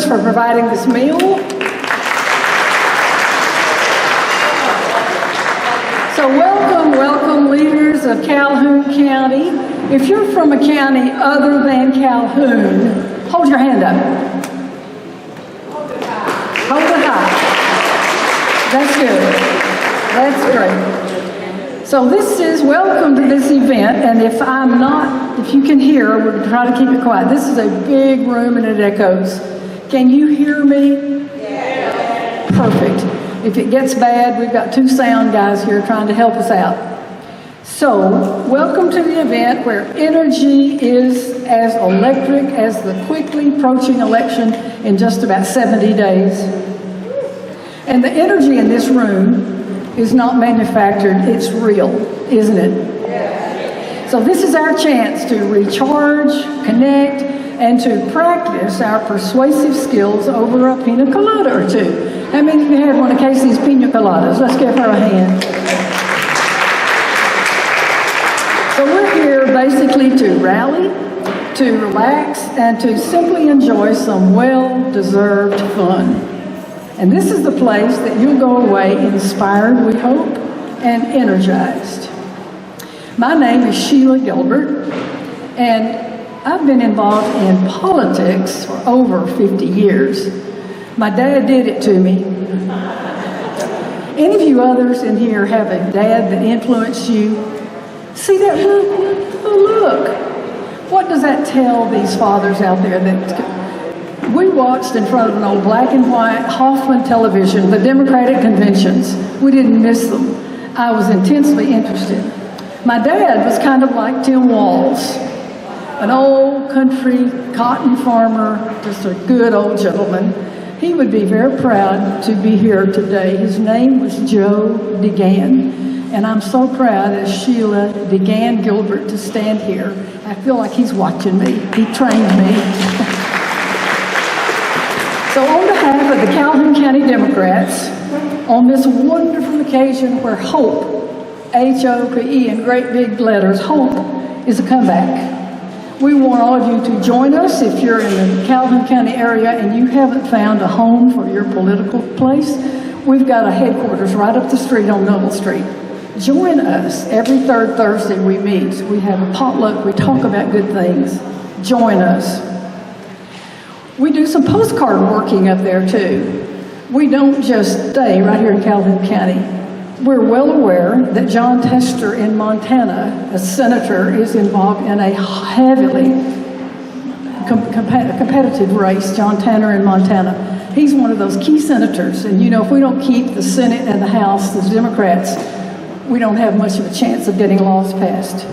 for providing this meal. So welcome leaders of Calhoun County. If you're from a county other than Calhoun, hold your hand up. Hold it high. That's good. That's great. So this is welcome to this event, and if you can hear, we're going to try to keep it quiet. This is a big room and it echoes. Can you hear me? Yeah. Perfect. If it gets bad, we've got 2 sound guys here trying to help us out. So, welcome to the event where energy is as electric as the quickly approaching election in just about 70 days. And the energy in this room is not manufactured, it's real, isn't it? Yeah. So this is our chance to recharge, connect, and to practice our persuasive skills over a pina colada or two. How many of you had one of Casey's pina coladas? Let's give her a hand. So we're here basically to rally, to relax, and to simply enjoy some well-deserved fun. And this is the place that you'll go away inspired, we hope, and energized. My name is Sheila Gilbert, and I've been involved in politics for over 50 years. My dad did it to me. Any of you others in here have a dad that influenced you? See that look? Oh, look. What does that tell these fathers out there? That we watched in front of an old black and white Hoffman television, the Democratic conventions. We didn't miss them. I was intensely interested. My dad was kind of like Tim Walz, an old country cotton farmer, just a good old gentleman. He would be very proud to be here today. His name was Joe DeGan, and I'm so proud as Sheila DeGan Gilbert to stand here. I feel like he's watching me. He trained me. So on behalf of the Calhoun County Democrats, on this wonderful occasion where hope, H-O-P-E in great big letters, hope is a comeback. We want all of you to join us if you're in the Calhoun County area and you haven't found a home for your political place. We've got a headquarters right up the street on Noble Street. Join us. Every third Thursday we meet. We have a potluck. We talk about good things. Join us. We do some postcard working up there too. We don't just stay right here in Calhoun County. We're well aware that John Tester in Montana, a senator, is involved in a heavily competitive race, John Tanner in Montana. He's one of those key senators, and you know, if we don't keep the Senate and the House, the Democrats, we don't have much of a chance of getting laws passed.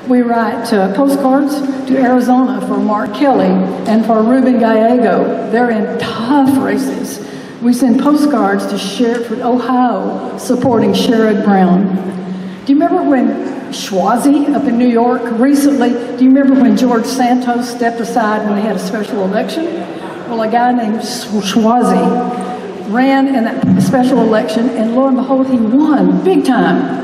We write postcards to Arizona for Mark Kelly and for Ruben Gallego. They're in tough races. We send postcards to Sherrod, Ohio, supporting Sherrod Brown. Do you remember when Schwazi up in New York recently, do you remember when George Santos stepped aside when they had a special election? Well, a guy named Schwazi ran in that special election, and lo and behold, he won big time.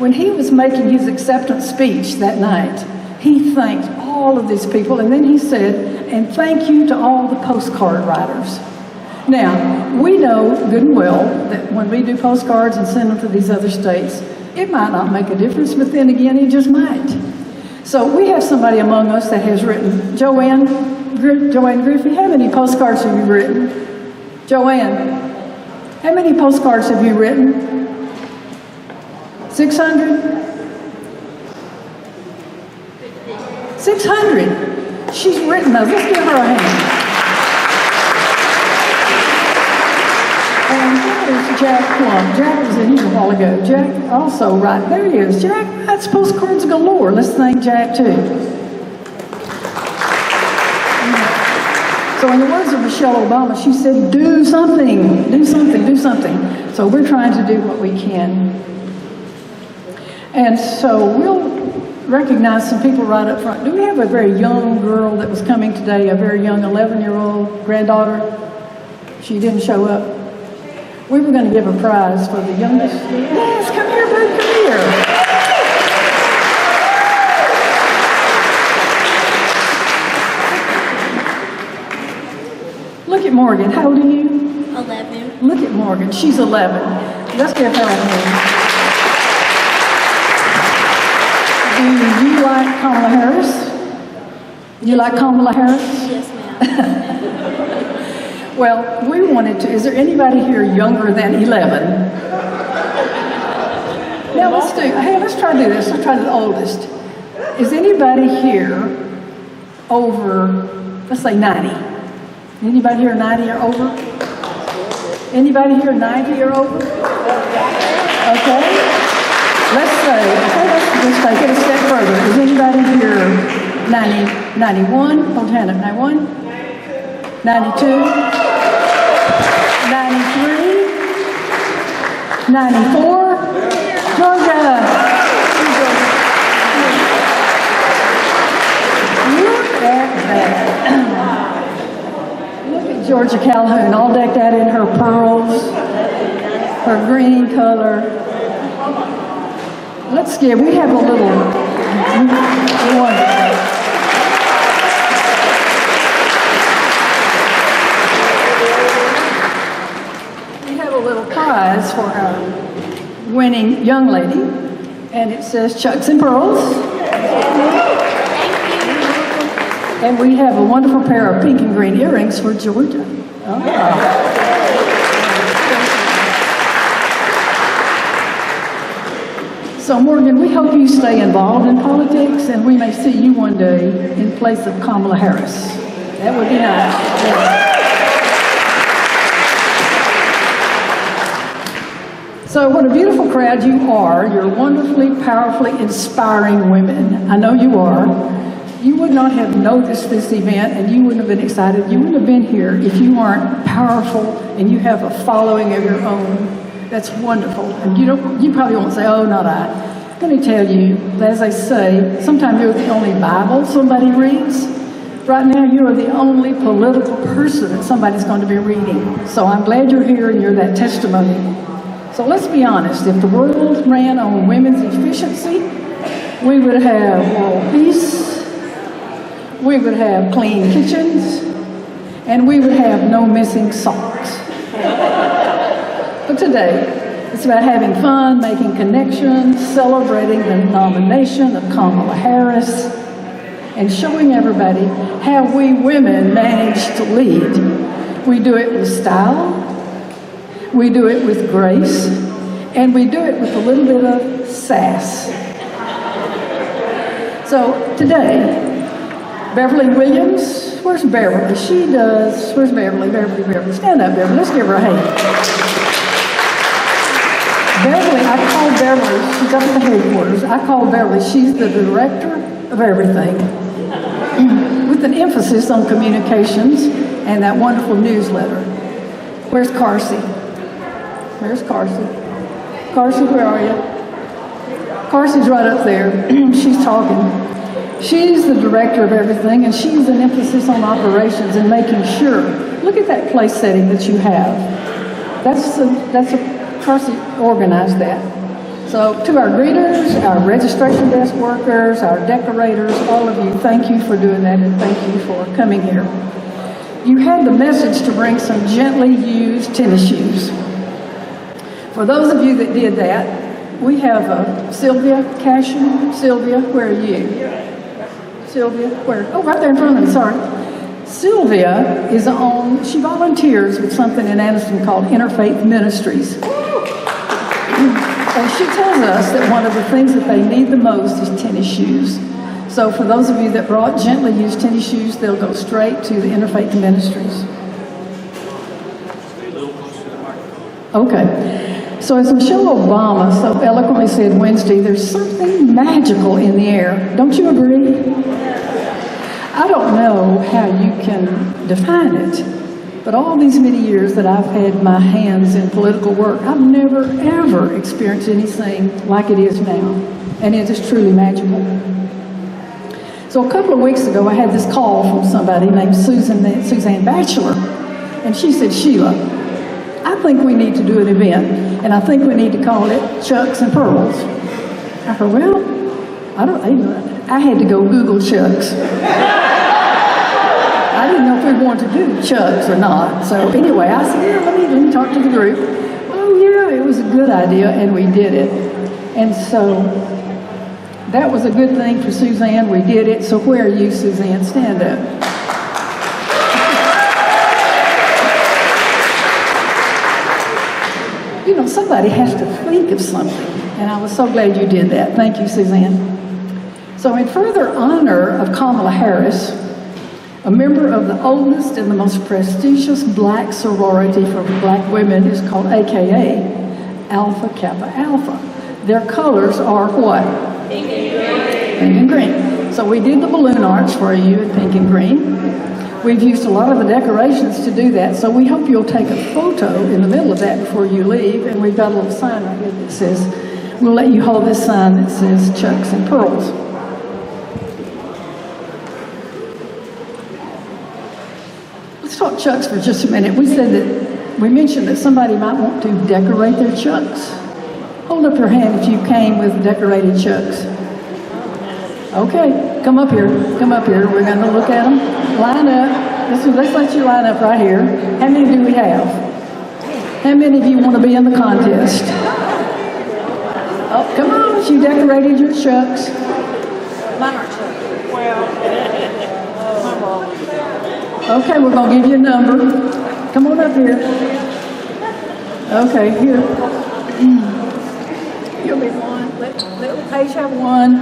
When he was making his acceptance speech that night, he thanked all of these people, and then he said, and thank you to all the postcard writers. Now, we know good and well that when we do postcards and send them to these other states, it might not make a difference, but then again, it just might. So we have somebody among us that has written, Joanne Griffey, how many postcards have you written? Joanne, how many postcards have you written? 600? 600. She's written those. Let's give her a hand. And here's Jack Plum. Jack was in here a while ago. Jack also right there he is. Jack writes postcards galore. Let's thank Jack too. So in the words of Michelle Obama, she said, do something, do something, do something. So we're trying to do what we can. And so we'll recognize some people right up front. Do we have a very young girl that was coming today, a very young 11-year-old granddaughter? She didn't show up. We were going to give a prize for the youngest. Yes, come here, bud, come here. Look at Morgan. How old are you? 11. Look at Morgan. She's 11. Let's give her a hand. Do you like Kamala Harris? You like Kamala Harris? Yes, ma'am. Well, we wanted to. Is there anybody here younger than 11? Now let's try to do this. Let's try the oldest. Is anybody here over, let's say 90? Anybody here 90 or over? Anybody here 90 or over? Okay. Let's take it a step further. Is anybody here 90, 91? Hold your hand up. 91? 92? 93? 94? Georgia! Look at that. Look at Georgia Calhoun, all decked out in her pearls, her green color. We have a little, we have a little prize for our winning young lady, and it says Chucks and Pearls. And we have a wonderful pair of pink and green earrings for Georgia. So Morgan, we hope you stay involved in politics, and we may see you one day in place of Kamala Harris. That would be nice. Yeah. So what a beautiful crowd you are. You're wonderfully, powerfully inspiring women. I know you are. You would not have noticed this event, and you wouldn't have been excited. You wouldn't have been here if you weren't powerful and you have a following of your own. That's wonderful. And you probably won't say, oh, not I. Let me tell you, as I say, sometimes you're the only Bible somebody reads. Right now, you are the only political person that somebody's going to be reading. So I'm glad you're here and you're that testimony. So let's be honest. If the world ran on women's efficiency, we would have world peace, we would have clean kitchens, and we would have no missing socks. But today, it's about having fun, making connections, celebrating the nomination of Kamala Harris, and showing everybody how we women manage to lead. We do it with style, we do it with grace, and we do it with a little bit of sass. So today, Beverly Williams, where's Beverly? Where's Beverly? Beverly. Stand up, Beverly. Let's give her a hand. Beverly, I call Beverly, she's up at the headquarters. I call Beverly, she's the director of everything, with an emphasis on communications and that wonderful newsletter. Where's Carsey? Where's Carsey? Carsey, where are you? Carsey's right up there. She's talking. She's the director of everything, and she's an emphasis on operations and making sure. Look at that place setting that you have. Carsey organized that. So to our greeters, our registration desk workers, our decorators, all of you, thank you for doing that, and thank you for coming here. You had the message to bring some gently used tennis shoes. For those of you that did that, we have Sylvia Cashew. Sylvia, where are you? Sylvia, where? Oh, right there in front of me, sorry. Sylvia she volunteers with something in Anniston called Interfaith Ministries. And she tells us that one of the things that they need the most is tennis shoes. So for those of you that brought gently used tennis shoes, they'll go straight to the Interfaith Ministries. Okay. So as Michelle Obama so eloquently said Wednesday, there's something magical in the air. Don't you agree? I don't know how you can define it, but all these many years that I've had my hands in political work, I've never, ever experienced anything like it is now, and it is truly magical. So a couple of weeks ago, I had this call from somebody named Suzanne Batchelor, and she said, Sheila, I think we need to do an event, and I think we need to call it Chucks and Pearls. I thought, well, I had to go Google Chucks. I didn't know if we were going to do chucks or not. So anyway, I said, yeah, let me talk to the group. Oh yeah, it was a good idea, and we did it. And so that was a good thing for Suzanne. We did it. So where are you, Suzanne? Stand up. You know, somebody has to think of something, and I was so glad you did that. Thank you, Suzanne. So in further honor of Kamala Harris, a member of the oldest and the most prestigious black sorority for black women is called AKA Alpha Kappa Alpha. Their colors are what? Pink and green. So we did the balloon arch for you in pink and green. We've used a lot of the decorations to do that, so we hope you'll take a photo in the middle of that before you leave, and we've got a little sign right here that says, we'll let you hold this sign that says Chucks and Pearls. Let's talk Chucks for just a minute. We mentioned that somebody might want to decorate their Chucks. Hold up your hand if you came with decorated Chucks. Okay, come up here. Come up here. We're going to look at them. Line up. Let's let you line up right here. How many do we have? How many of you want to be in the contest? Oh, come on. You decorated your Chucks. Mine are Chucks. Okay, we're going to give you a number. Come on up here. Okay, here. You'll be one. Let Paige have one.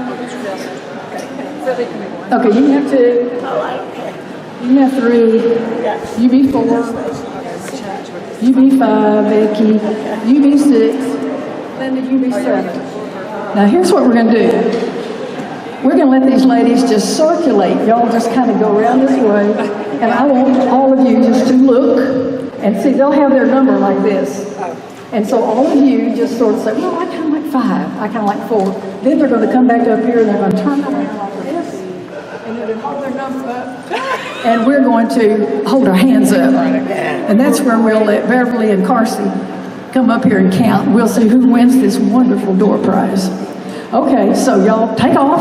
Okay, you can have two. You can have three. You be four. You be five, Becky. You be six. Linda, you be seven. Now here's what we're going to do. We're going to let these ladies just circulate. Y'all just kind of go around this way. And I want all of you just to look and see. They'll have their number like this. And so all of you just sort of say, well, I kind of like five. I kind of like four. Then they're going to come back up here and they're going to turn around like this. And they're going to hold their number up. And we're going to hold our hands up. And that's where we'll let Beverly and Carsey come up here and count. We'll see who wins this wonderful door prize. Okay, so y'all take off.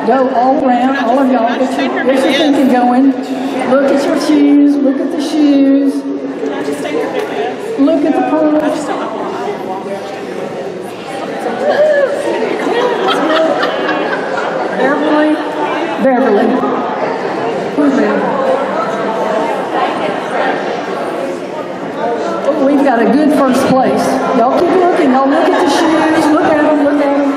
Go all around. All of y'all get your thinking going. Look at your shoes. Look at the shoes. Look at the pearls. Beverly. Who's there? Oh, we've got a good first place. Y'all keep looking. Y'all look at the shoes. Look at them. Look at them.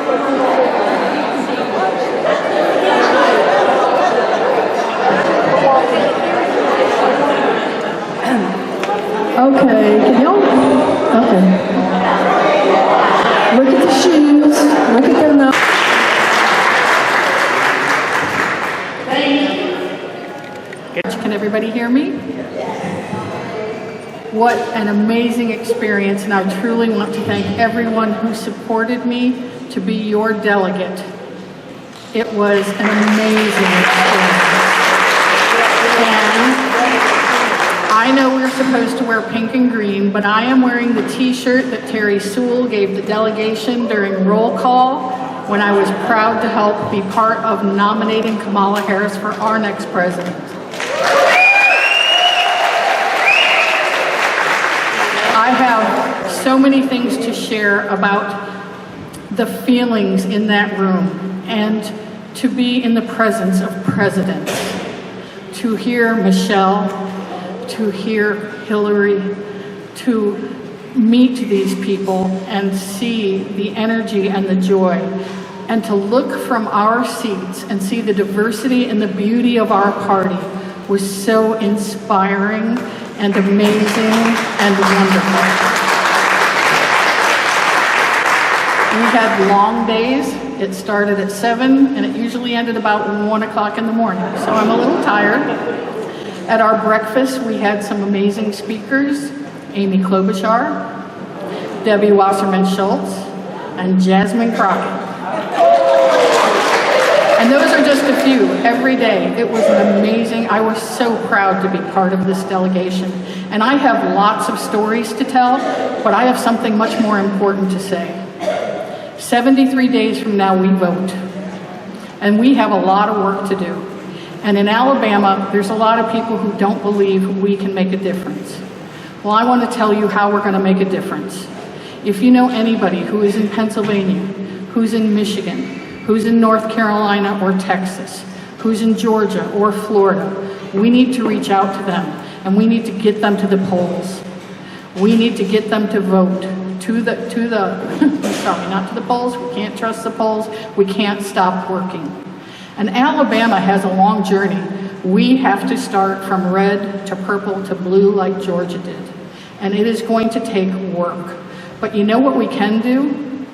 Okay, can y'all? Okay. Look at the shoes. Look at their nose. Can everybody hear me? What an amazing experience, and I truly want to thank everyone who supported me to be your delegate. It was an amazing experience. And I know we're supposed to wear pink and green, but I am wearing the t-shirt that Terry Sewell gave the delegation during roll call when I was proud to help be part of nominating Kamala Harris for our next president. I have so many things to share about the feelings in that room and to be in the presence of presidents, to hear Michelle, to hear Hillary, to meet these people and see the energy and the joy, and to look from our seats and see the diversity and the beauty of our party was so inspiring and amazing and wonderful. We had long days. It started at 7 and it usually ended about 1 o'clock in the morning, so I'm a little tired. At our breakfast, we had some amazing speakers, Amy Klobuchar, Debbie Wasserman Schultz, and Jasmine Crockett. And those are just a few. Every day, it was an amazing, I was so proud to be part of this delegation. And I have lots of stories to tell, but I have something much more important to say. 73 days from now, we vote. And we have a lot of work to do. And in Alabama, there's a lot of people who don't believe we can make a difference. Well, I want to tell you how we're going to make a difference. If you know anybody who is in Pennsylvania, who's in Michigan, who's in North Carolina or Texas, who's in Georgia or Florida, we need to reach out to them and we need to get them to the polls. We need to get them to vote sorry, not to the polls. We can't trust the polls. We can't stop working. And Alabama has a long journey. We have to start from red to purple to blue like Georgia did. And it is going to take work. But you know what we can do?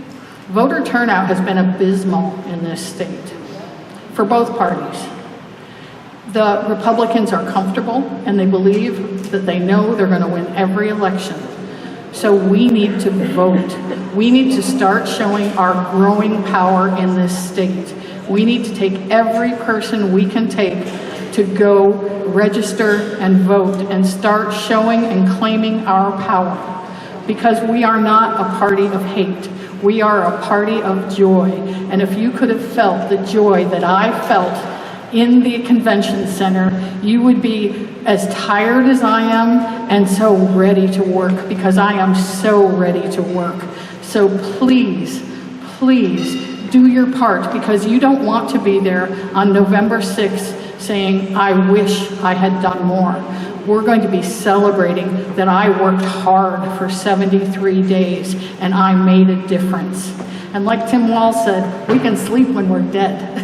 Voter turnout has been abysmal in this state for both parties. The Republicans are comfortable and they believe that they know they're going to win every election. So we need to vote. We need to start showing our growing power in this state. We need to take every person we can take to go register and vote and start showing and claiming our power. Because we are not a party of hate. We are a party of joy. And if you could have felt the joy that I felt in the convention center, you would be as tired as I am and so ready to work, because I am so ready to work. So please, please do your part, because you don't want to be there on November 6th saying, I wish I had done more. We're going to be celebrating that I worked hard for 73 days and I made a difference. And like Tim Wall said, we can sleep when we're dead.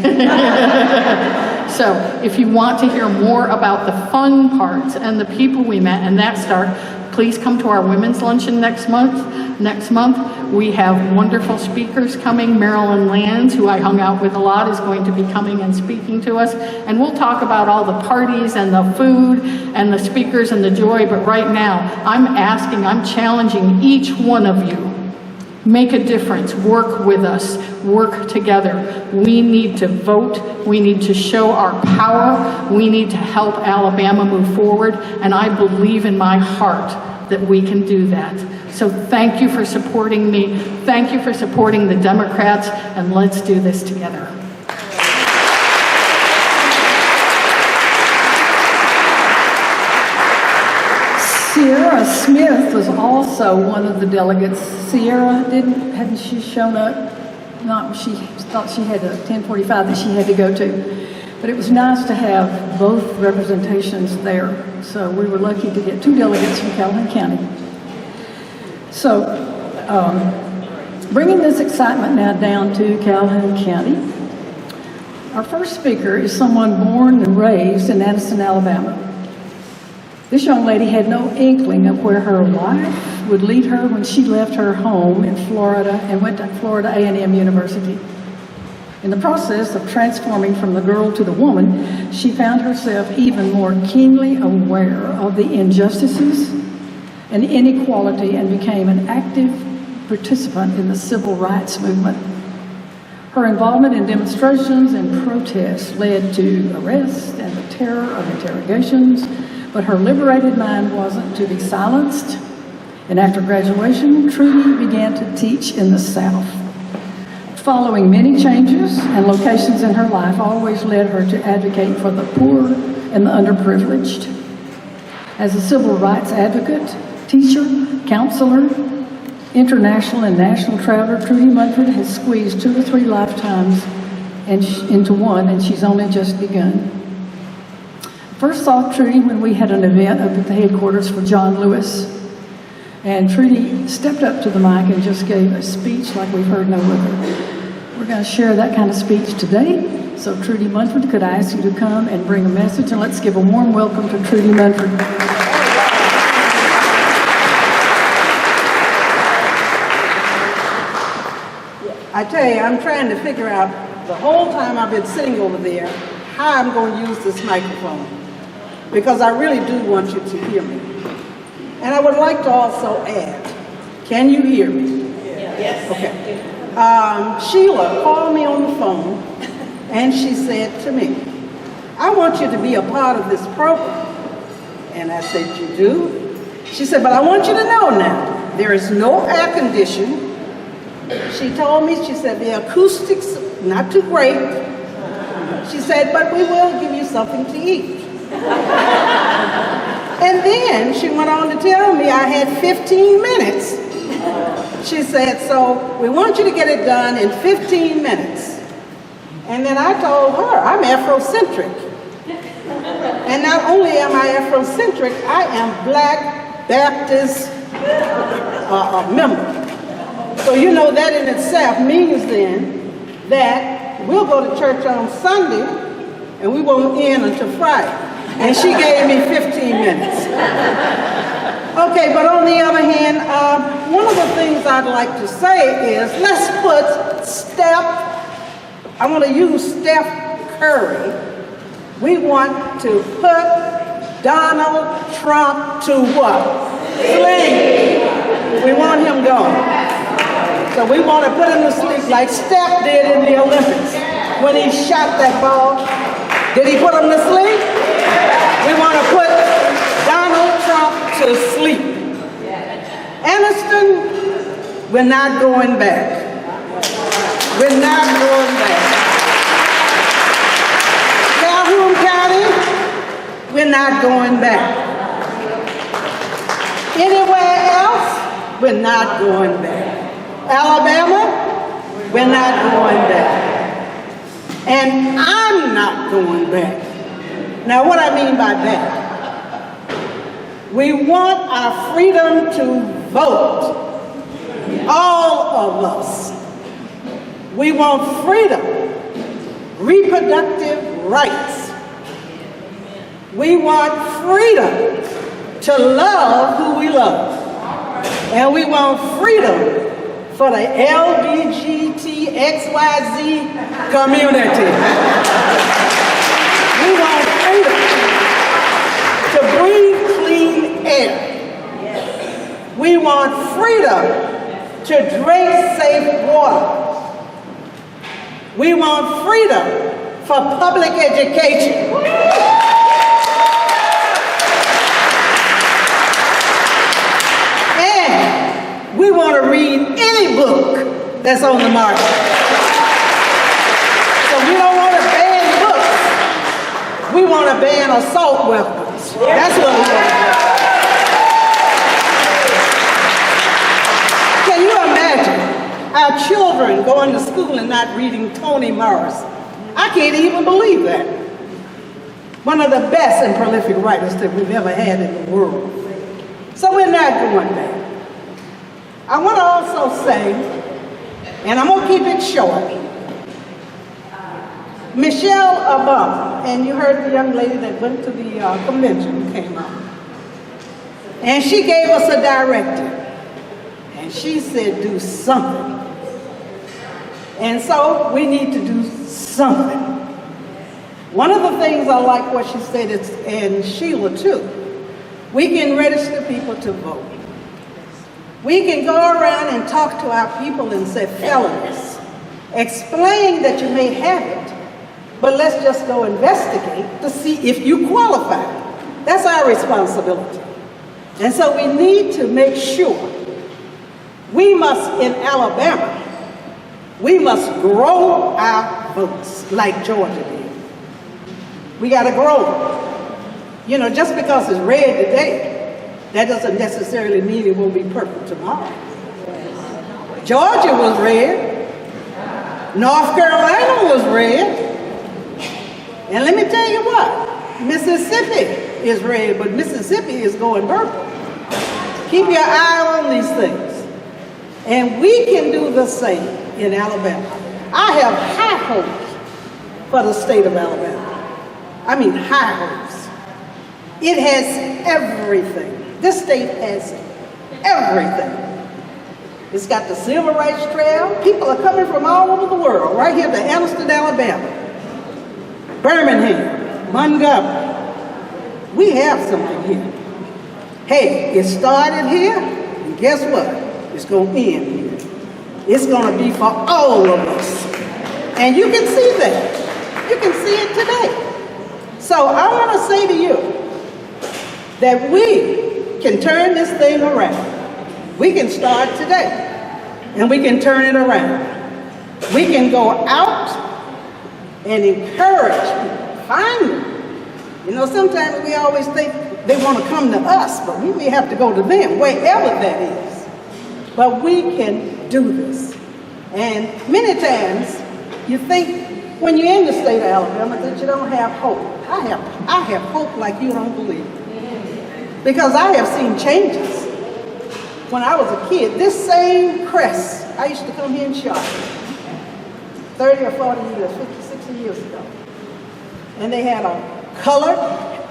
So if you want to hear more about the fun parts and the people we met and that start, please come to our women's luncheon next month. Next month, we have wonderful speakers coming. Marilyn Lands, who I hung out with a lot, is going to be coming and speaking to us. And we'll talk about all the parties and the food and the speakers and the joy. But right now, I'm challenging each one of you. Make a difference, work with us, work together. We need to vote, we need to show our power, we need to help Alabama move forward, and I believe in my heart that we can do that. So thank you for supporting me, thank you for supporting the Democrats, and let's do this together. Sierra Smith was also one of the delegates. Sierra hadn't she shown up? Not, she thought she had a 1045 that she had to go to. But it was nice to have both representations there. So we were lucky to get 2 delegates from Calhoun County. So bringing this excitement now down to Calhoun County, our first speaker is someone born and raised in Addison, Alabama. This young lady had no inkling of where her life would lead her when she left her home in Florida and went to Florida A&M University. In the process of transforming from the girl to the woman, she found herself even more keenly aware of the injustices and inequality and became an active participant in the civil rights movement. Her involvement in demonstrations and protests led to arrests and the terror of interrogations, but her liberated mind wasn't to be silenced. And after graduation, Trudy began to teach in the South. Following many changes and locations in her life always led her to advocate for the poor and the underprivileged. As a civil rights advocate, teacher, counselor, international and national traveler, Trudy Munford has squeezed 2 or 3 lifetimes into one, and she's only just begun. First saw Trudy when we had an event up at the headquarters for John Lewis. And Trudy stepped up to the mic and just gave a speech like we've heard no other. We're going to share that kind of speech today. So Trudy Munford, could I ask you to come and bring a message? And let's give a warm welcome to Trudy Munford. I tell you, I'm trying to figure out the whole time I've been sitting over there how I'm going to use this microphone, because I really do want you to hear me. And I would like to also add, can you hear me? Yes. Okay. Sheila called me on the phone and she said to me, I want you to be a part of this program. And I said, you do? She said, but I want you to know now, there is no air conditioning. She told me, she said, the acoustics not too great. She said, but we will give you something to eat. And then she went on to tell me I had 15 minutes. She said, so we want you to get it done in 15 minutes. And then I told her, I'm Afrocentric. And not only am I Afrocentric, I am Black Baptist member. So you know that in itself means then that we'll go to church on Sunday and we won't end until Friday. And she gave me 15 minutes. Okay, but on the other hand, one of the things I'd like to say is let's put I want to use Steph Curry. We want to put Donald Trump to what? Sleep. We want him gone. So we want to put him to sleep like Steph did in the Olympics when he shot that ball. Did he put him to sleep? We want to put Donald Trump to sleep. Aniston, we're not going back. We're not going back. Calhoun County, we're not going back. Anywhere else, we're not going back. Alabama, we're not going back. And I'm not going back. Now, what I mean by that, we want our freedom to vote, all of us. We want freedom, reproductive rights. We want freedom to love who we love. And we want freedom for the LGBTXYZ community. We want freedom to breathe clean air. We want freedom to drink safe water. We want freedom for public education. And we want to read any book that's on the market. So we don't want to ban books. We want to ban assault weapons. That's what we want to do. Can you imagine our children going to school and not reading Toni Morris? I can't even believe that. One of the best and prolific writers that we've ever had in the world. So we're not going back. I want to also say, and I'm going to keep it short, Michelle Obama, and you heard the young lady that went to the convention who came out, and she gave us a directive, and she said do something. And so we need to do something. One of the things I like what she said, and Sheila too, we can register people to vote. We can go around and talk to our people and say, fellas, explain that you may have it, but let's just go investigate to see if you qualify. That's our responsibility. And so we need to make sure we must, in Alabama, we must grow our votes like Georgia did. We got to grow them. You know, just because it's red today, that doesn't necessarily mean it won't be purple tomorrow. Georgia was red. North Carolina was red. And let me tell you what, Mississippi is red, but Mississippi is going purple. Keep your eye on these things. And we can do the same in Alabama. I have high hopes for the state of Alabama. I mean high hopes. It has everything. This state has everything. It's got the Civil Rights Trail. People are coming from all over the world, right here to Aniston, Alabama, Birmingham, Montgomery. We have something here. Hey, it started here, and guess what? It's going to end here. It's going to be for all of us. And you can see that. You can see it today. So I want to say to you that we can turn this thing around. We can start today, and we can turn it around. We can go out and encourage people, find them, You know, sometimes we always think they want to come to us, but we may have to go to them, wherever that is. But we can do this. And many times, you think when you're in the state of Alabama that you don't have hope. I have hope like you don't believe. Because I have seen changes. When I was a kid, this same crest, I used to come here and shop 30 or 40 years, 50, 60 years ago. And they had a colored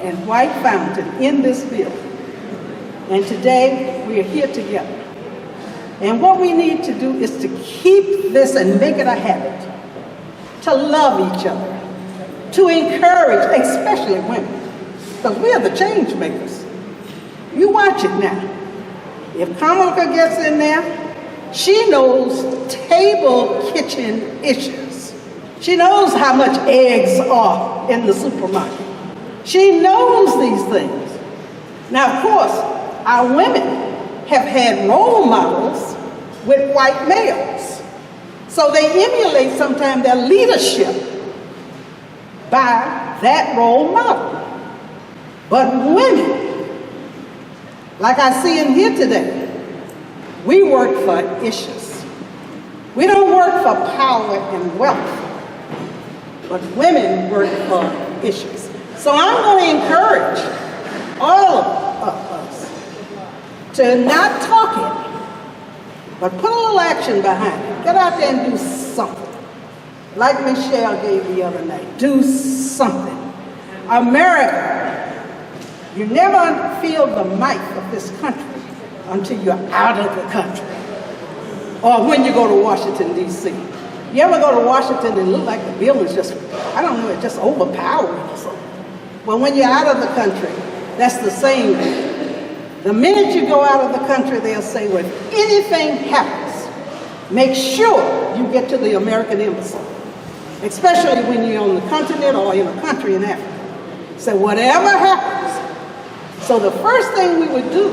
and white fountain in this building. And today, we are here together. And what we need to do is to keep this and make it a habit, to love each other, to encourage, especially women, because we are the change makers. You watch it now. If Kamala gets in there, she knows table kitchen issues. She knows how much eggs are in the supermarket. She knows these things. Now, of course, our women have had role models with white males. So they emulate sometimes their leadership by that role model. But women, like I see in here today, we work for issues. We don't work for power and wealth, but women work for issues. So I'm going to encourage all of us to not talk it, but put a little action behind it. Get out there and do something. Like Michelle gave the other night, do something. America, you never feel the might of this country until you're out of the country. Or when you go to Washington, D.C. You ever go to Washington and it look like the building's just, I don't know, it's just overpowering or something. But when you're out of the country, that's the same thing. The minute you go out of the country, they'll say, when anything happens, make sure you get to the American Embassy, especially when you're on the continent or in a country in Africa. So whatever happens. So the first thing we would do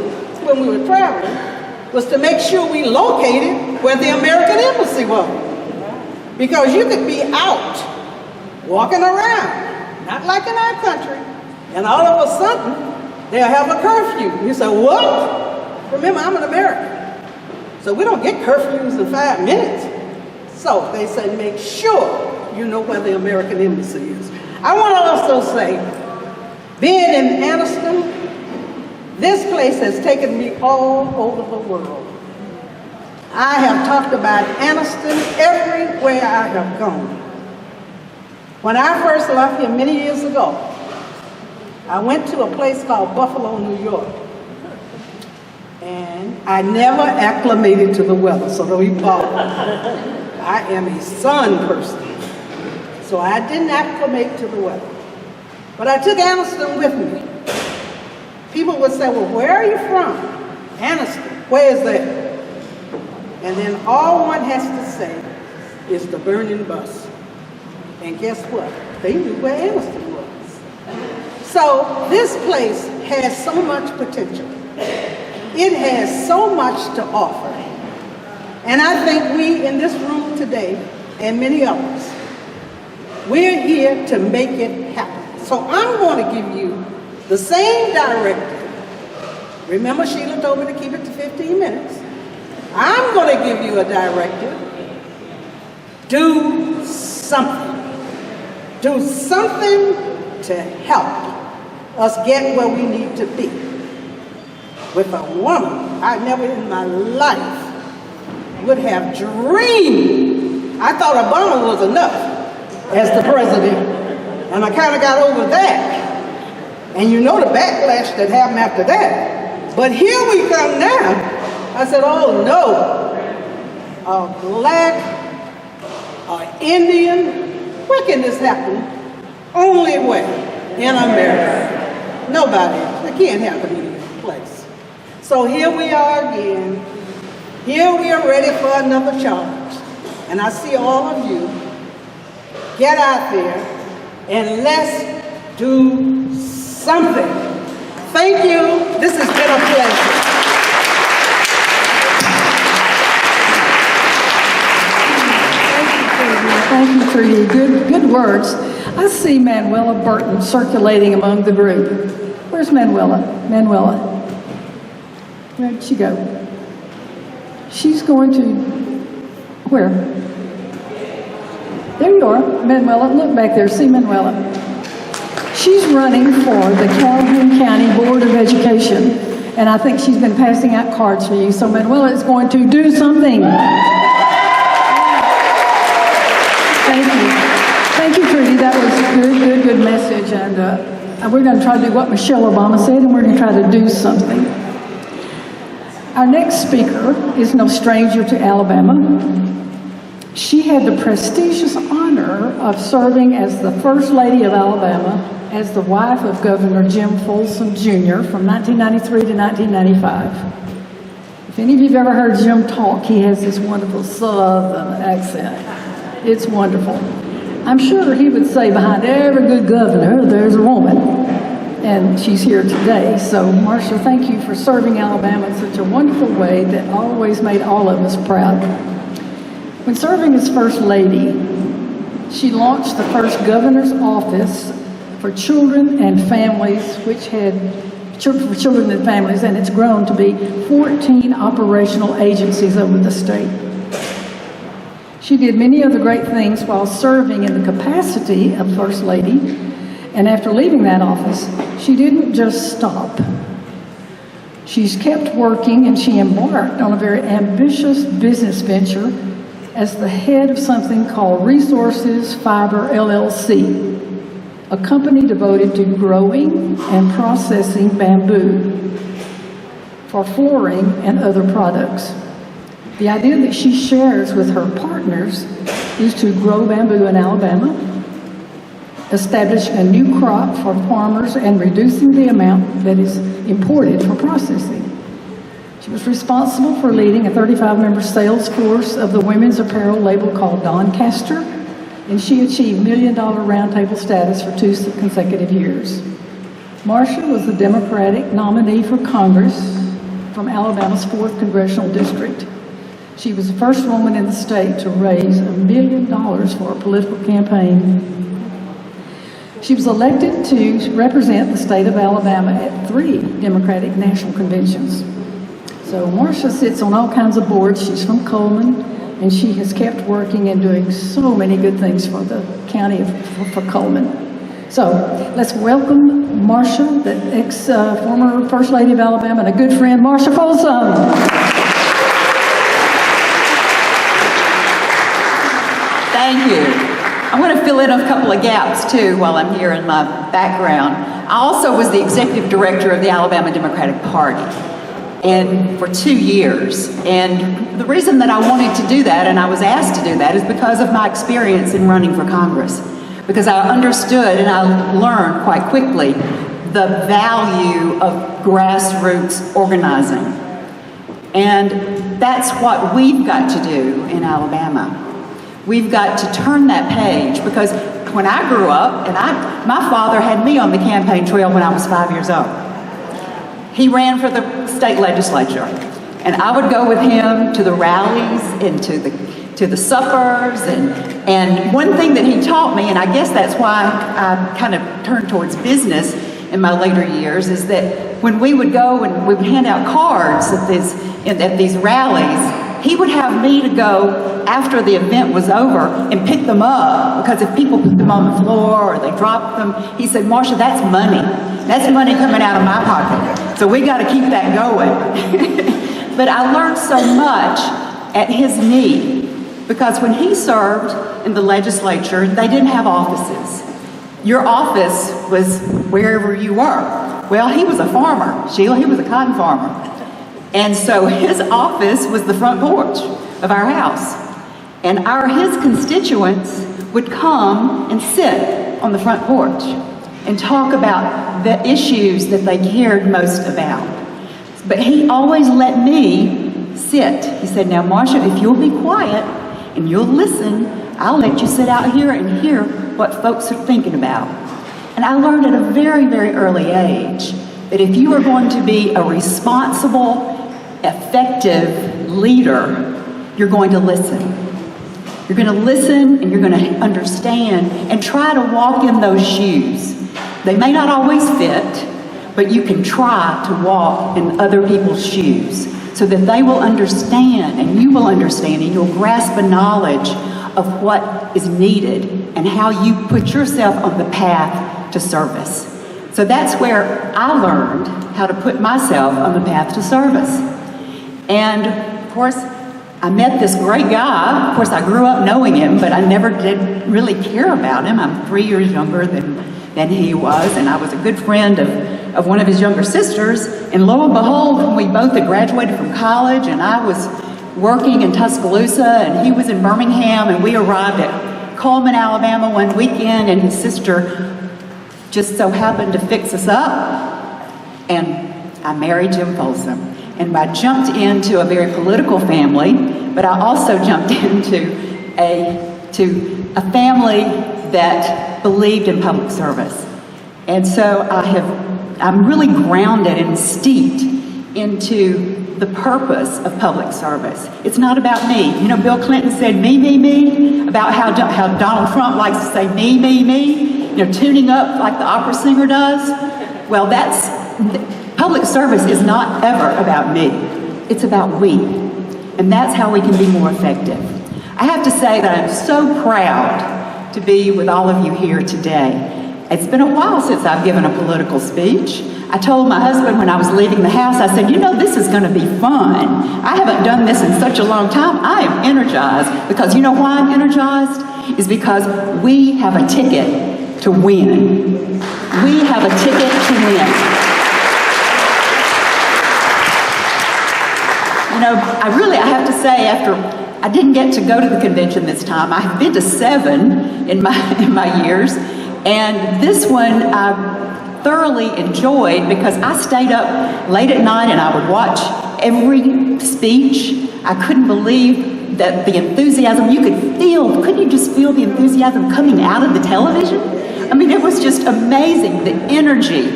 when we were traveling was to make sure we located where the American Embassy was. Because you could be out, walking around, not like in our country, and all of a sudden, they'll have a curfew. You say, what? Remember, I'm an American. So we don't get curfews in 5 minutes. So they say, make sure you know where the American Embassy is. I want to also say, being in Anniston, this place has taken me all over the world. I have talked about Anniston everywhere I have gone. When I first left here many years ago, I went to a place called Buffalo, New York. And I never acclimated to the weather, so don't even bother. I am a sun person. So I didn't acclimate to the weather. But I took Anniston with me. People would say, well, where are you from? Anniston. Where is that? And then all one has to say is the burning bus. And guess what? They knew where Anniston was. So this place has so much potential. It has so much to offer. And I think we in this room today, and many others, we're here to make it happen. So I'm going to give you the same directive. Remember, Sheila told me to keep it to 15 minutes. I'm going to give you a directive. Do something. Do something to help us get where we need to be. With a woman, I never in my life would have dreamed. I thought Obama was enough as the president. And I kind of got over that. And you know the backlash that happened after that. But here we come now. I said, oh no, a black, an Indian, where can this happen? Only where? In America. Nobody else. It can't happen any other place. So here we are again. Here we are ready for another charge. And I see all of you. Get out there and let's do something. Thank you. This has been a pleasure. Thank you for your good words. I see Manuela Burton circulating among the group. Where's Manuela? Manuela. Where did she go? She's going to, where? There you are, Manuela. Look back there, see Manuela. She's running for the Calhoun County Board of Education, and I think she's been passing out cards for you. So Manuela is going to do something. Thank you. Thank you, Trudy. That was good message. And we're going to try to do what Michelle Obama said, and we're going to try to do something. Our next speaker is no stranger to Alabama. She had the prestigious honor of serving as the First Lady of Alabama as the wife of Governor Jim Folsom Jr. from 1993 to 1995. If any of you have ever heard Jim talk, he has this wonderful Southern accent. It's wonderful. I'm sure he would say behind every good governor, there's a woman. And she's here today. So, Marcia, thank you for serving Alabama in such a wonderful way that always made all of us proud. When serving as First Lady, she launched the first governor's office for children and families, which had for children and families, and it's grown to be 14 operational agencies over the state. She did many other great things while serving in the capacity of First Lady, and after leaving that office, she didn't just stop. She's kept working, and she embarked on a very ambitious business venture as the head of something called Resources Fiber LLC, a company devoted to growing and processing bamboo for flooring and other products. The idea that she shares with her partners is to grow bamboo in Alabama, establishing a new crop for farmers and reducing the amount that is imported for processing. She was responsible for leading a 35-member sales force of the women's apparel label called Doncaster, and she achieved $1 million roundtable status for 2 consecutive years. Marcia was the Democratic nominee for Congress from Alabama's 4th Congressional District. She was the first woman in the state to raise $1 million for a political campaign. She was elected to represent the state of Alabama at 3 Democratic national conventions. So Marcia sits on all kinds of boards. She's from Coleman, and she has kept working and doing so many good things for the county for Coleman. So let's welcome Marcia, the former First Lady of Alabama and a good friend, Marcia Folsom. Thank you. I want to fill in a couple of gaps too while I'm here in my background. I also was the executive director of the Alabama Democratic Party and for 2 years. And the reason that I wanted to do that, and I was asked to do that, is because of my experience in running for Congress. Because I understood and I learned quite quickly the value of grassroots organizing. And that's what we've got to do in Alabama. We've got to turn that page, because when I grew up, and my father had me on the campaign trail when I was 5 years old. He ran for the state legislature, and I would go with him to the rallies and to the suppers, and one thing that he taught me, and I guess that's why I kind of turned towards business in my later years, is that when we would go and we would hand out cards at these rallies, he would have me to go after the event was over and pick them up, because if people put them on the floor or they dropped them, he said, Marcia, that's money. That's money coming out of my pocket. So we got to keep that going. But I learned so much at his knee, because when he served in the legislature, they didn't have offices. Your office was wherever you were. Well, he was a farmer, Sheila. He was a cotton farmer. And so his office was the front porch of our house. And his constituents would come and sit on the front porch and talk about the issues that they cared most about. But he always let me sit. He said, now, Marcia, if you'll be quiet and you'll listen, I'll let you sit out here and hear what folks are thinking about. And I learned at a very, very early age that if you are going to be a responsible, effective leader, you're going to listen. You're going to listen and you're going to understand and try to walk in those shoes. They may not always fit, but you can try to walk in other people's shoes so that they will understand and you will understand and you'll grasp a knowledge of what is needed and how you put yourself on the path to service. So that's where I learned how to put myself on the path to service. And of course, I met this great guy. Of course, I grew up knowing him, but I never did really care about him. I'm 3 years younger than he was, and I was a good friend of one of his younger sisters. And lo and behold, we both had graduated from college, and I was working in Tuscaloosa, and he was in Birmingham, and we arrived at Coleman, Alabama one weekend, and his sister just so happened to fix us up, and I married Jim Folsom. And I jumped into a very political family, but I also jumped into a family that believed in public service. And so I'm really grounded and steeped into the purpose of public service. It's not about me. You know, Bill Clinton said me, about how Donald Trump likes to say me, you know, tuning up like the opera singer does. Well, public service is not ever about me. It's about we. And that's how we can be more effective. I have to say that I'm so proud to be with all of you here today. It's been a while since I've given a political speech. I told my husband when I was leaving the house, I said, you know, this is going to be fun. I haven't done this in such a long time. I am energized because you know why I'm energized? Is because we have a ticket to win. We have a ticket to win. You know, I have to say, after I didn't get to go to the convention this time, I've been to 7 in my years, and this one I thoroughly enjoyed because I stayed up late at night and I would watch every speech. I couldn't believe that the enthusiasm you could feel. Couldn't you just feel the enthusiasm coming out of the television? I mean, it was just amazing, the energy.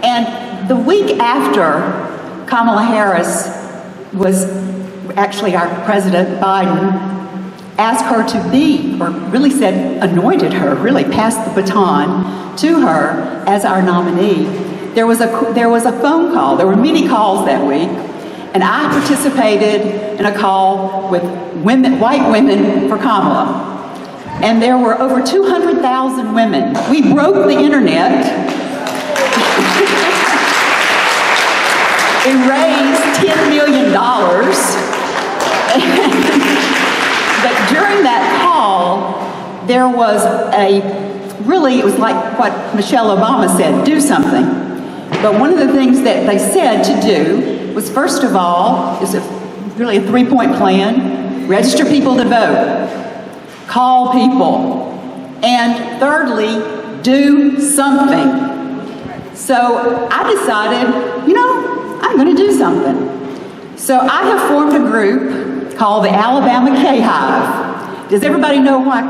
And the week after Kamala Harris was actually our President Biden asked her to be, or really said anointed her, really passed the baton to her as our nominee. There was a phone call. There were many calls that week, and I participated in a call with white women for Kamala. And there were over 200,000 women. We broke the internet. It raised $10 million. But during that call, there was it was like what Michelle Obama said, do something. But one of the things that they said to do was, first of all, is really a 3-point plan: register people to vote, call people, and thirdly, do something. So I decided, you know, I'm going to do something. So I have formed a group called the Alabama K-Hive. Does everybody know why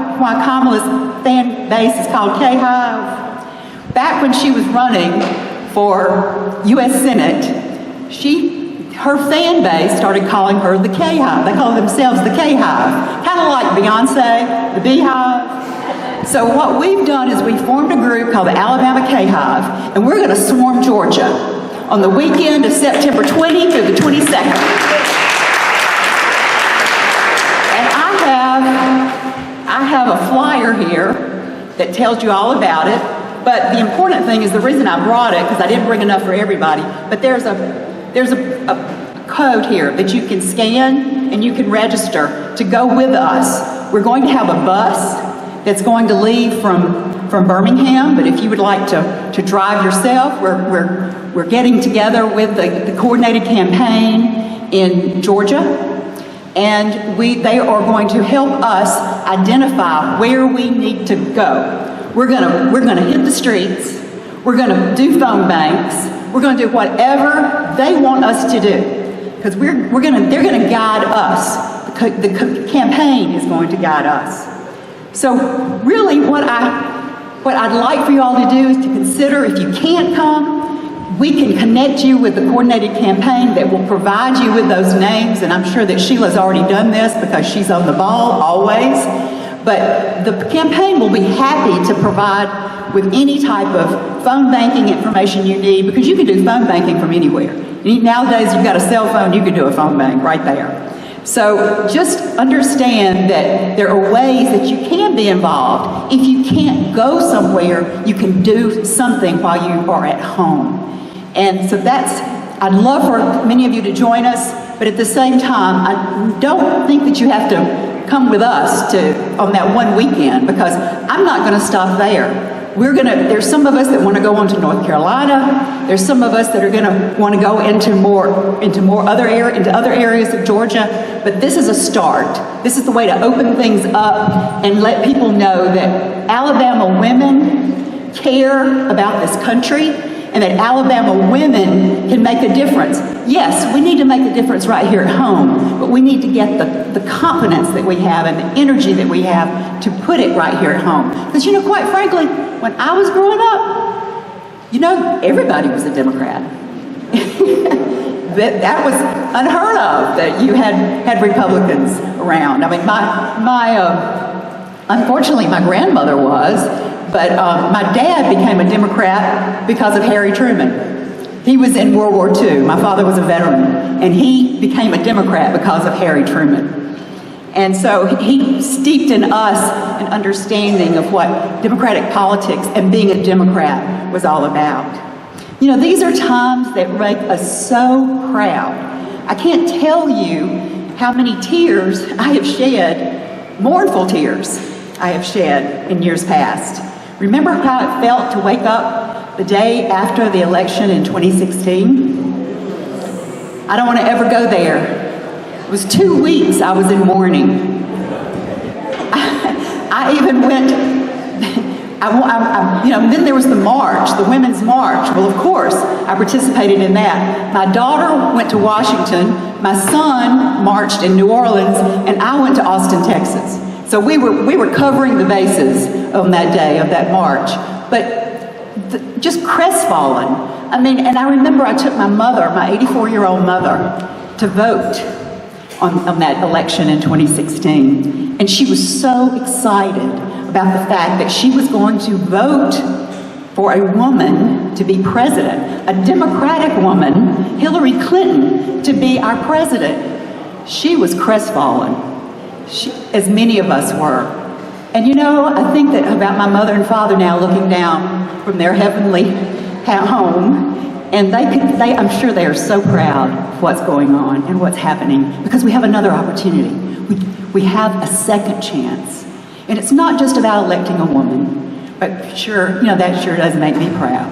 Kamala's fan base is called K-Hive? Back when she was running for U.S. Senate, her fan base started calling her the K-Hive. They call themselves the K-Hive, kind of like Beyonce, the Beehive. So what we've done is we formed a group called the Alabama K-Hive, and we're going to swarm Georgia on the weekend of September 20 through the 22nd. And I have a flyer here that tells you all about it, but the important thing is the reason I brought it, because I didn't bring enough for everybody, but there's a code here that you can scan and you can register to go with us. We're going to have a bus that's going to leave from Birmingham, but if you would like to drive yourself, we're getting together with the coordinated campaign in Georgia, and they are going to help us identify where we need to go. We're gonna hit the streets. We're gonna do phone banks. We're gonna do whatever they want us to do, because they're gonna guide us. The campaign is going to guide us. So really, what I'd like for you all to do is to consider, if you can't come, We can connect you with the coordinated campaign that will provide you with those names, and I'm sure that Sheila's already done this because she's on the ball always. But the campaign will be happy to provide with any type of phone banking information you need, because you can do phone banking from anywhere. Nowadays, you've got a cell phone, you can do a phone bank right there. So just understand that there are ways that you can be involved. If you can't go somewhere, you can do something while you are at home. And so I'd love for many of you to join us, but at the same time, I don't think that you have to come with us on that one weekend, because I'm not going to stop there. There's some of us that want to go on to North Carolina. There's some of us that are going to want to go into other areas of Georgia. But this is a start. This is the way to open things up and let people know that Alabama women care about this country, and that Alabama women can make a difference. Yes, we need to make a difference right here at home, but we need to get the confidence that we have and the energy that we have to put it right here at home. Because, quite frankly, when I was growing up, everybody was a Democrat. that was unheard of, that you had Republicans around. I mean, unfortunately, my grandmother was, but my dad became a Democrat because of Harry Truman. He was in World War II. My father was a veteran, and he became a Democrat because of Harry Truman. And so he steeped in us an understanding of what democratic politics and being a Democrat was all about. These are times that make us so proud. I can't tell you how many tears I have shed, mournful tears I have shed in years past. Remember how it felt to wake up the day after the election in 2016? I don't want to ever go there. It was 2 weeks I was in mourning. I even went, then there was the march, the Women's March. Well, of course, I participated in that. My daughter went to Washington, my son marched in New Orleans, and I went to Austin, Texas. So we were covering the bases on that day of that march, but just crestfallen. I mean, and I remember I took my mother, my 84-year-old mother, to vote on that election in 2016. And she was so excited about the fact that she was going to vote for a woman to be president, a Democratic woman, Hillary Clinton, to be our president. She was crestfallen, as many of us were. And I think that about my mother and father now looking down from their heavenly home, and I'm sure they are so proud of what's going on and what's happening, because we have another opportunity. We have a second chance. And it's not just about electing a woman, but sure, that sure does make me proud.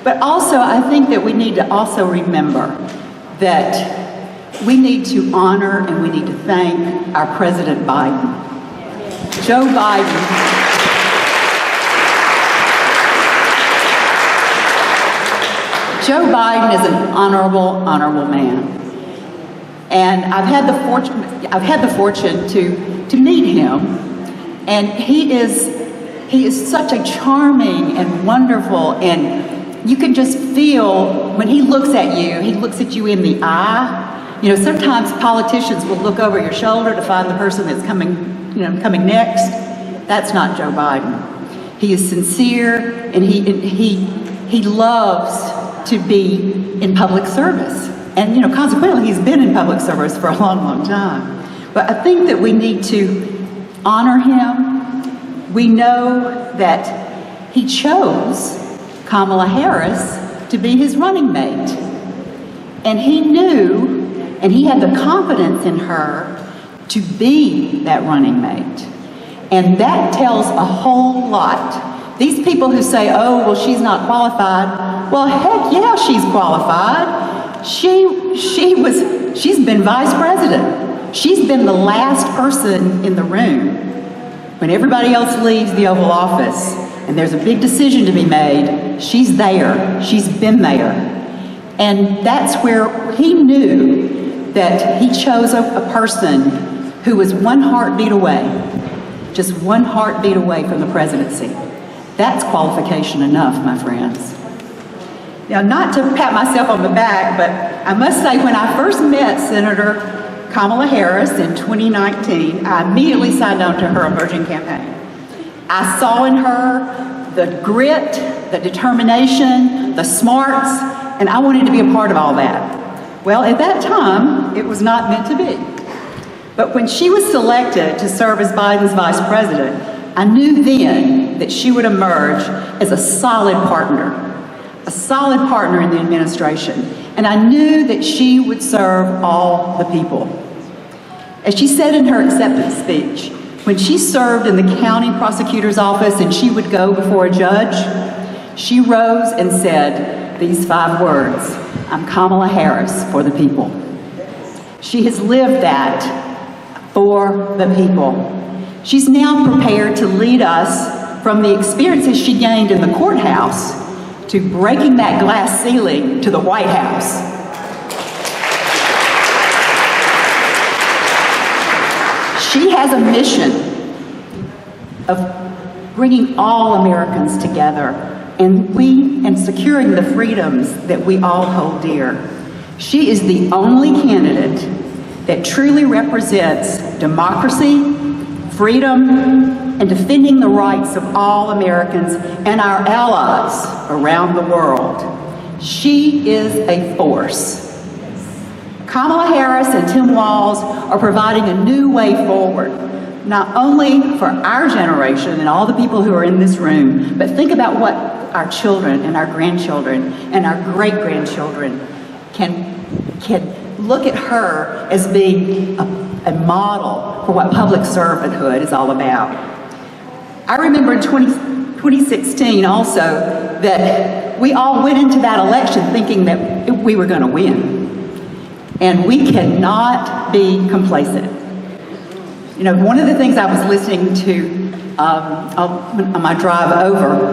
But also, I think that we need to also remember that we need to honor and we need to thank our President Biden. Joe Biden. Joe Biden is an honorable man. And I've had the fortune to meet him, and he is such a charming and wonderful, and you can just feel when he looks at you in the eye. Sometimes politicians will look over your shoulder to find the person that's coming next. That's not Joe Biden. He is sincere, and he loves to be in public service. And, consequently, he's been in public service for a long, long time. But I think that we need to honor him. We know that he chose Kamala Harris to be his running mate. And he knew, and he had the confidence in her to be that running mate. And that tells a whole lot. These people who say, oh, well, she's not qualified. Well, heck yeah, she's qualified. She's been vice president. She's been the last person in the room when everybody else leaves the Oval Office and there's a big decision to be made. She's there. She's been there. And that's where he knew that he chose a person who was one heartbeat away, just one heartbeat away from the presidency. That's qualification enough, my friends. Now, not to pat myself on the back, but I must say when I first met Senator Kamala Harris in 2019, I immediately signed on to her emerging campaign. I saw in her the grit, the determination, the smarts, and I wanted to be a part of all that. Well, at that time, it was not meant to be. But when she was selected to serve as Biden's vice president, I knew then that she would emerge as a solid partner in the administration. And I knew that she would serve all the people. As she said in her acceptance speech, when she served in the county prosecutor's office and she would go before a judge, she rose and said these 5 words, "I'm Kamala Harris for the people." She has lived that for the people. She's now prepared to lead us from the experiences she gained in the courthouse to breaking that glass ceiling to the White House. She has a mission of bringing all Americans together and securing the freedoms that we all hold dear. She is the only candidate that truly represents democracy, freedom, and defending the rights of all Americans and our allies around the world. She is a force. Kamala Harris and Tim Walz are providing a new way forward, not only for our generation and all the people who are in this room, but think about what our children and our grandchildren and our great-grandchildren can look at her as being a model for what public servanthood is all about. I remember in 2016 also that we all went into that election thinking that we were going to win. And we cannot be complacent. You know, one of the things I was listening to on my drive over,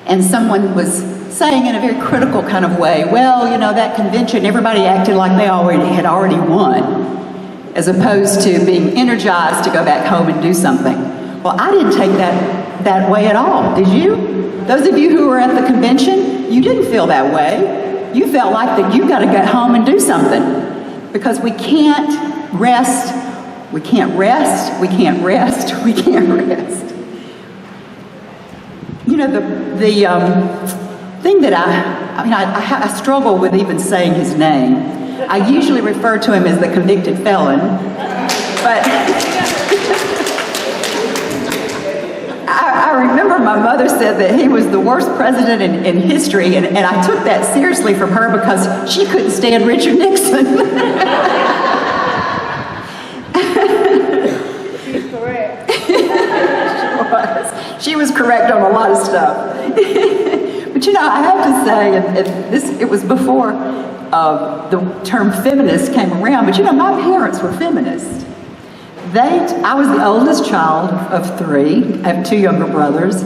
and someone was saying in a very critical kind of way, well, you know, that convention, everybody acted like they had already won, as opposed to being energized to go back home and do something. Well, I didn't take that way at all, did you? Those of you who were at the convention, you didn't feel that way. You felt like that you got to get home and do something, because we can't rest, we can't rest, we can't rest, we can't rest. You know, the thing that I struggle with even saying his name. I usually refer to him as the convicted felon, but I remember my mother said that he was the worst president in history, and I took that seriously from her because she couldn't stand Richard Nixon. She's correct. She was correct on a lot of stuff. But you know, I have to say, it was before the term feminist came around, but you know, my parents were feminists. I was the oldest child of 3. I have 2 younger brothers,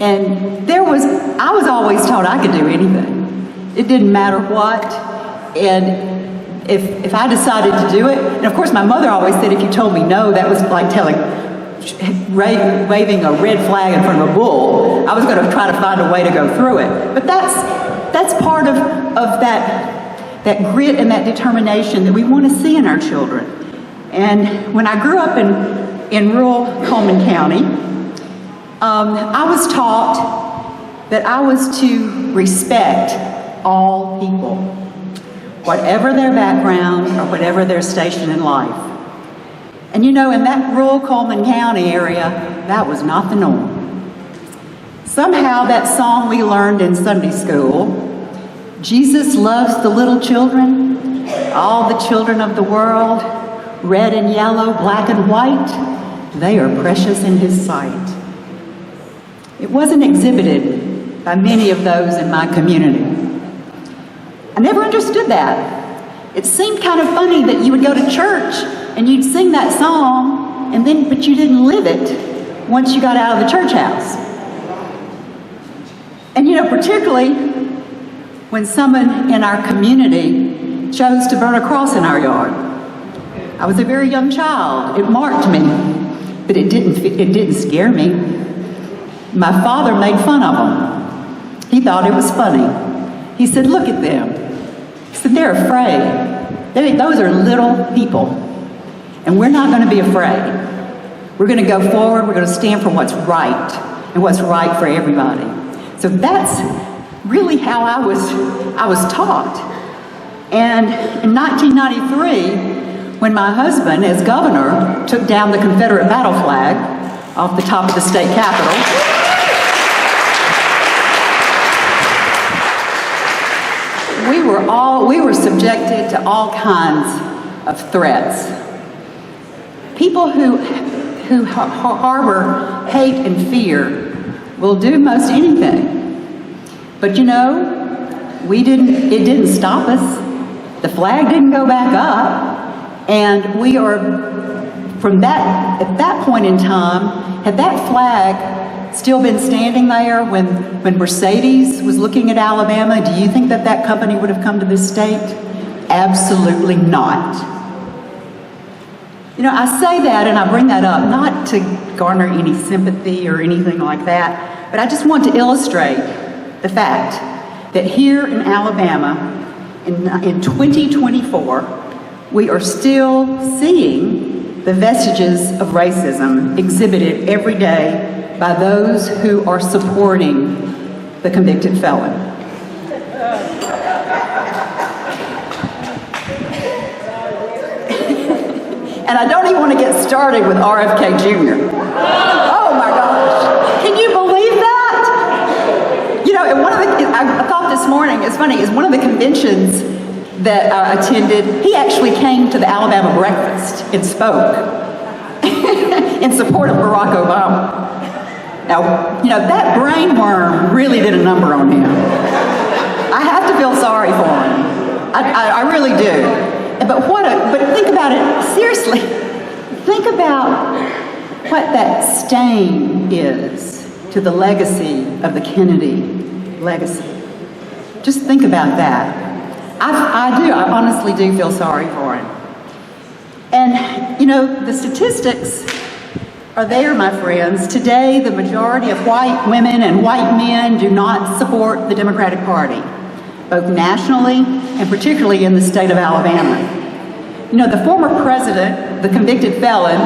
and I was always told I could do anything. It didn't matter what, and if I decided to do it, and of course my mother always said if you told me no, that was like waving a red flag in front of a bull. I was going to try to find a way to go through it. But that's part of that grit and that determination that we want to see in our children. And when I grew up in rural Coleman County, I was taught that I was to respect all people, whatever their background or whatever their station in life. And you know, in that rural Coleman County area, that was not the norm. Somehow that song we learned in Sunday school, Jesus loves the little children, all the children of the world, red and yellow, black and white, they are precious in his sight. It wasn't exhibited by many of those in my community. I never understood that. It seemed kind of funny that you would go to church and you'd sing that song, but you didn't live it once you got out of the church house. And you know, particularly when someone in our community chose to burn a cross in our yard. I was a very young child. It marked me, but it didn't scare me. My father made fun of him. He thought it was funny. He said, look at them. He said, they're afraid. Those are little people. And we're not going to be afraid. We're going to go forward. We're going to stand for what's right and what's right for everybody. So that's really how I was taught. And in 1993, when my husband, as governor, took down the Confederate battle flag off the top of the state capitol, we were subjected to all kinds of threats. People who harbor hate and fear will do most anything. But you know, it didn't stop us. The flag didn't go back up. And we are, at that point in time, had that flag still been standing there when Mercedes was looking at Alabama, do you think that company would have come to this state? Absolutely not. You know, I say that and I bring that up not to garner any sympathy or anything like that, but I just want to illustrate the fact that here in Alabama, in 2024, we are still seeing the vestiges of racism exhibited every day by those who are supporting the convicted felon. And I don't even want to get started with RFK Jr. Oh my gosh. Can you believe that? You know, I thought this morning, it's funny, is one of the conventions that I attended, he actually came to the Alabama breakfast and spoke in support of Barack Obama. Now, you know, that brain worm really did a number on him. I have to feel sorry for him. I really do. But think about it, seriously, think about what that stain is to the legacy of the Kennedy legacy. Just think about that. I honestly do feel sorry for him. And, you know, the statistics are there, my friends. Today, the majority of white women and white men do not support the Democratic Party, both nationally and particularly in the state of Alabama. You know, the former president, the convicted felon,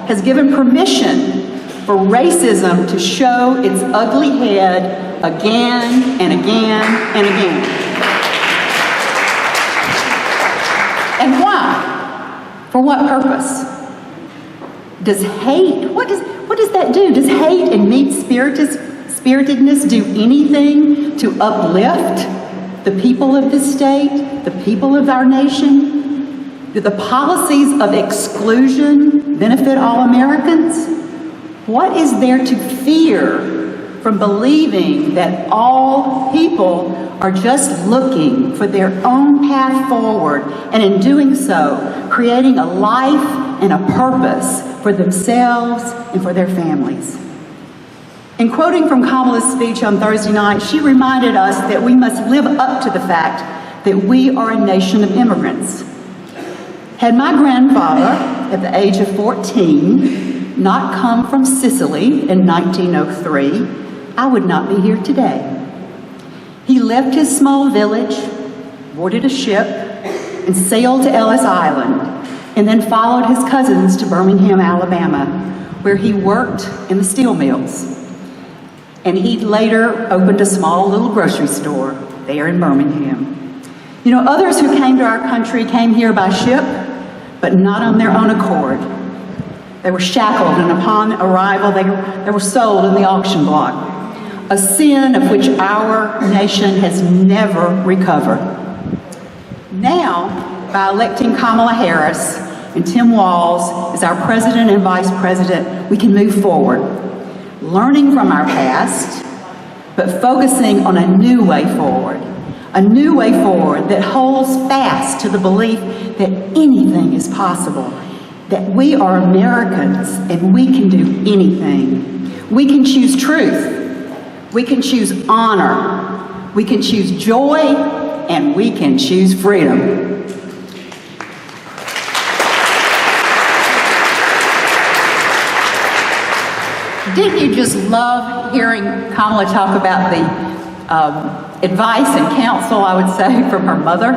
has given permission for racism to show its ugly head again and again and again. And why? For what purpose? Does hate, what does that do? Does hate and mean-spiritedness do anything to uplift the people of this state, the people of our nation? Do the policies of exclusion benefit all Americans? What is there to fear from believing that all people are just looking for their own path forward, and in doing so, creating a life and a purpose for themselves and for their families? In quoting from Kamala's speech on Thursday night, she reminded us that we must live up to the fact that we are a nation of immigrants. Had my grandfather, at the age of 14, not come from Sicily in 1903, I would not be here today. He left his small village, boarded a ship, and sailed to Ellis Island, and then followed his cousins to Birmingham, Alabama, where he worked in the steel mills. And he later opened a small little grocery store there in Birmingham. You know, others who came to our country came here by ship, but not on their own accord. They were shackled, and upon arrival, they were sold in the auction block, a sin of which our nation has never recovered. Now, by electing Kamala Harris and Tim Walz as our president and vice president, we can move forward, learning from our past, but focusing on a new way forward that holds fast to the belief that anything is possible, that we are Americans and we can do anything. We can choose truth, we can choose honor, we can choose joy, and we can choose freedom. Didn't you just love hearing Kamala talk about advice and counsel, I would say, from her mother?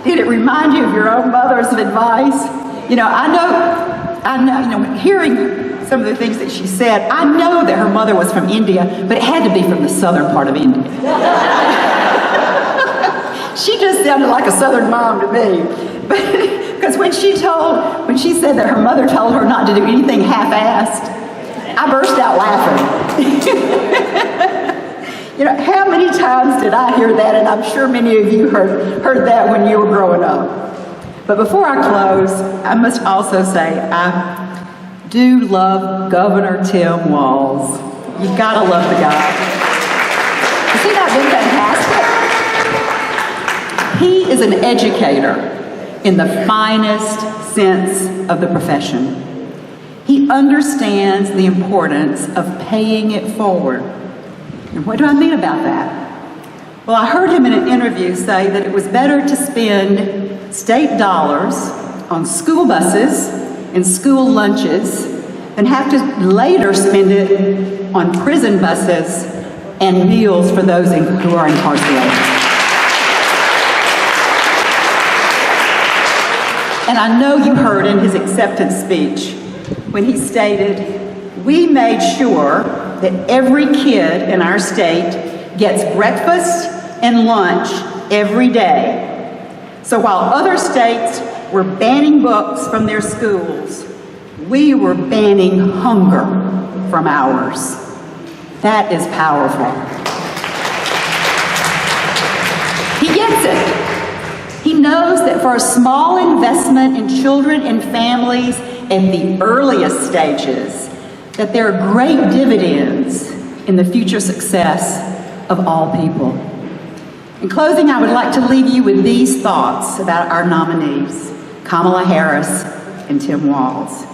Did it remind you of your own mother's advice? You know, I know, hearing some of the things that she said, I know that her mother was from India, but it had to be from the southern part of India. She just sounded like a southern mom to me. Because when she said that her mother told her not to do anything half-assed, I burst out laughing. You know, how many times did I hear that? And I'm sure many of you heard that when you were growing up. But before I close, I must also say I do love Governor Tim Walz. You've got to love the guy. Has he not been fantastic? He is an educator in the finest sense of the profession. He understands the importance of paying it forward. And what do I mean about that? Well, I heard him in an interview say that it was better to spend state dollars on school buses and school lunches than have to later spend it on prison buses and meals for those who are incarcerated. And I know you heard in his acceptance speech when he stated, "We made sure that every kid in our state gets breakfast and lunch every day. So while other states were banning books from their schools, we were banning hunger from ours." That is powerful. He gets it. He knows that for a small investment in children and families at the earliest stages, that there are great dividends in the future success of all people. In closing, I would like to leave you with these thoughts about our nominees, Kamala Harris and Tim Walz.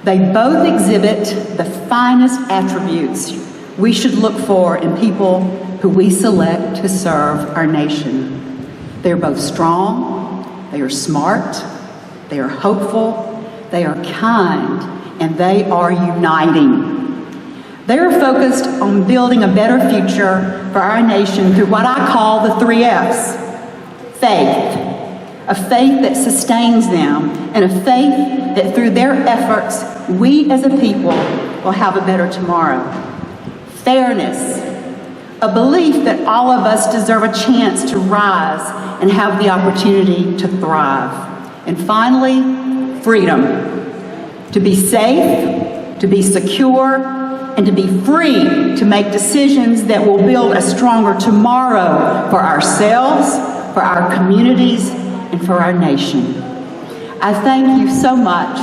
They both exhibit the finest attributes we should look for in people who we select to serve our nation. They are both strong, they are smart, they are hopeful, they are kind, and they are uniting. They are focused on building a better future for our nation through what I call the 3 F's. Faith, a faith that sustains them, and a faith that through their efforts, we as a people will have a better tomorrow. Fairness, a belief that all of us deserve a chance to rise and have the opportunity to thrive. And finally, freedom, to be safe, to be secure, and to be free to make decisions that will build a stronger tomorrow for ourselves, for our communities, and for our nation. I thank you so much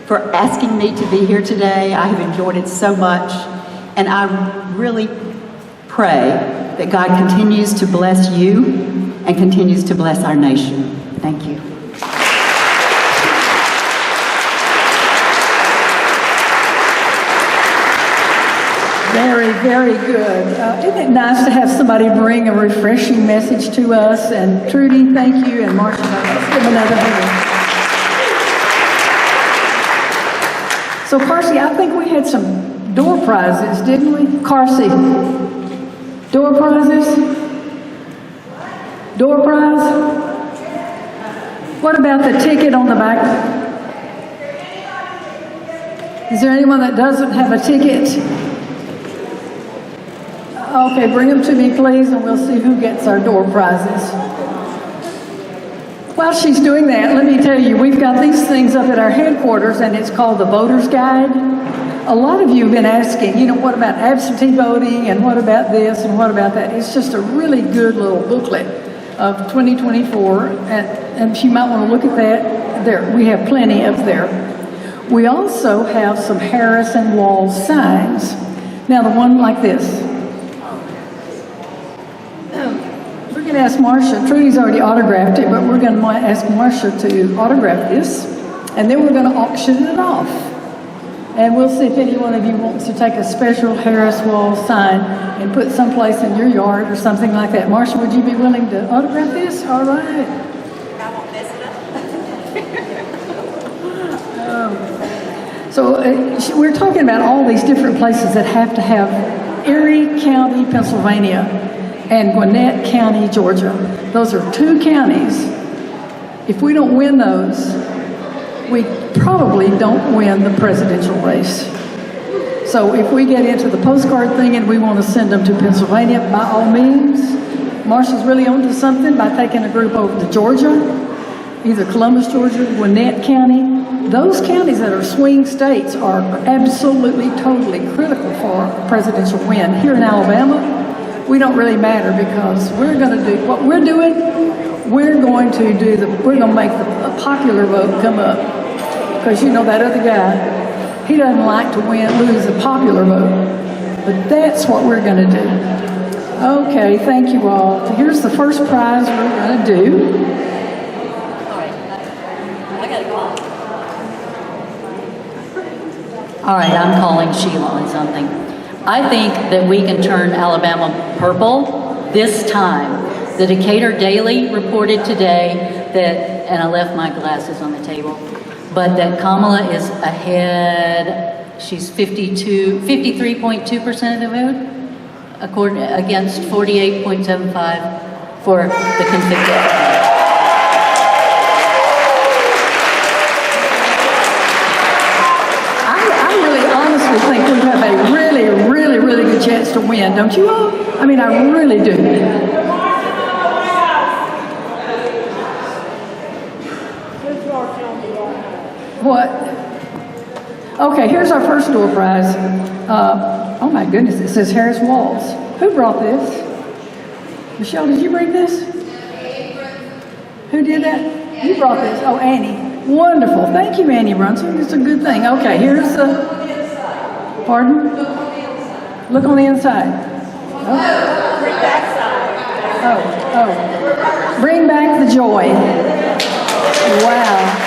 for asking me to be here today. I have enjoyed it so much, and I really pray that God continues to bless you and continues to bless our nation. Thank you. Very, very good. Isn't it nice to have somebody bring a refreshing message to us? And Trudy, thank you, and Marcia, let's give them another hand. So, Carsey, I think we had some door prizes, didn't we? Carsey, door prizes? Door prize? What about the ticket on the back? Is there anyone that doesn't have a ticket? Okay, bring them to me, please, and we'll see who gets our door prizes. While she's doing that, let me tell you, we've got these things up at our headquarters, and it's called the Voter's Guide. A lot of you have been asking, what about absentee voting, and what about this, and what about that? It's just a really good little booklet of 2024, and you might want to look at that. There, we have plenty up there. We also have some Harris and Walz signs. Now, the one like this. We're going to ask Marcia. Trudy's already autographed it, but we're going to ask Marcia to autograph this, and then we're going to auction it off. And we'll see if any one of you wants to take a special Harris Walz sign and put someplace in your yard or something like that. Marcia, would you be willing to autograph this? All right. I won't mess it up. So we're talking about all these different places that have to have Erie County, Pennsylvania, and Gwinnett County, Georgia. Those are 2 counties. If we don't win those, we probably don't win the presidential race. So if we get into the postcard thing and we want to send them to Pennsylvania, by all means, Marcia's really onto something by taking a group over to Georgia, either Columbus, Georgia, Gwinnett County. Those counties that are swing states are absolutely, totally critical for a presidential win. Here in Alabama, we don't really matter because we're going to do what we're doing. We're going to make the popular vote come up, because you know that other guy, he doesn't like to lose a popular vote, but that's what we're going to do. Okay, thank you all. So here's the first prize we're going to do. All right, I'm calling Sheila on something. I think that we can turn Alabama purple this time. The Decatur Daily reported today that, and I left my glasses on the table, but that Kamala is ahead. She's 53.2% of the vote, against 48.75 for the convicted. I think we have a really, really, really good chance to win, don't you all? I mean, I really do. What? Okay, here's our first door prize. Oh my goodness, it says Harris Walls. Who brought this? Michelle, did you bring this? Who did that? You brought this. Oh, Annie. Wonderful. Thank you, Annie Brunson. It's a good thing. Okay, here's the... Pardon? Look on the inside. Oh. Oh. Bring back the joy. Wow.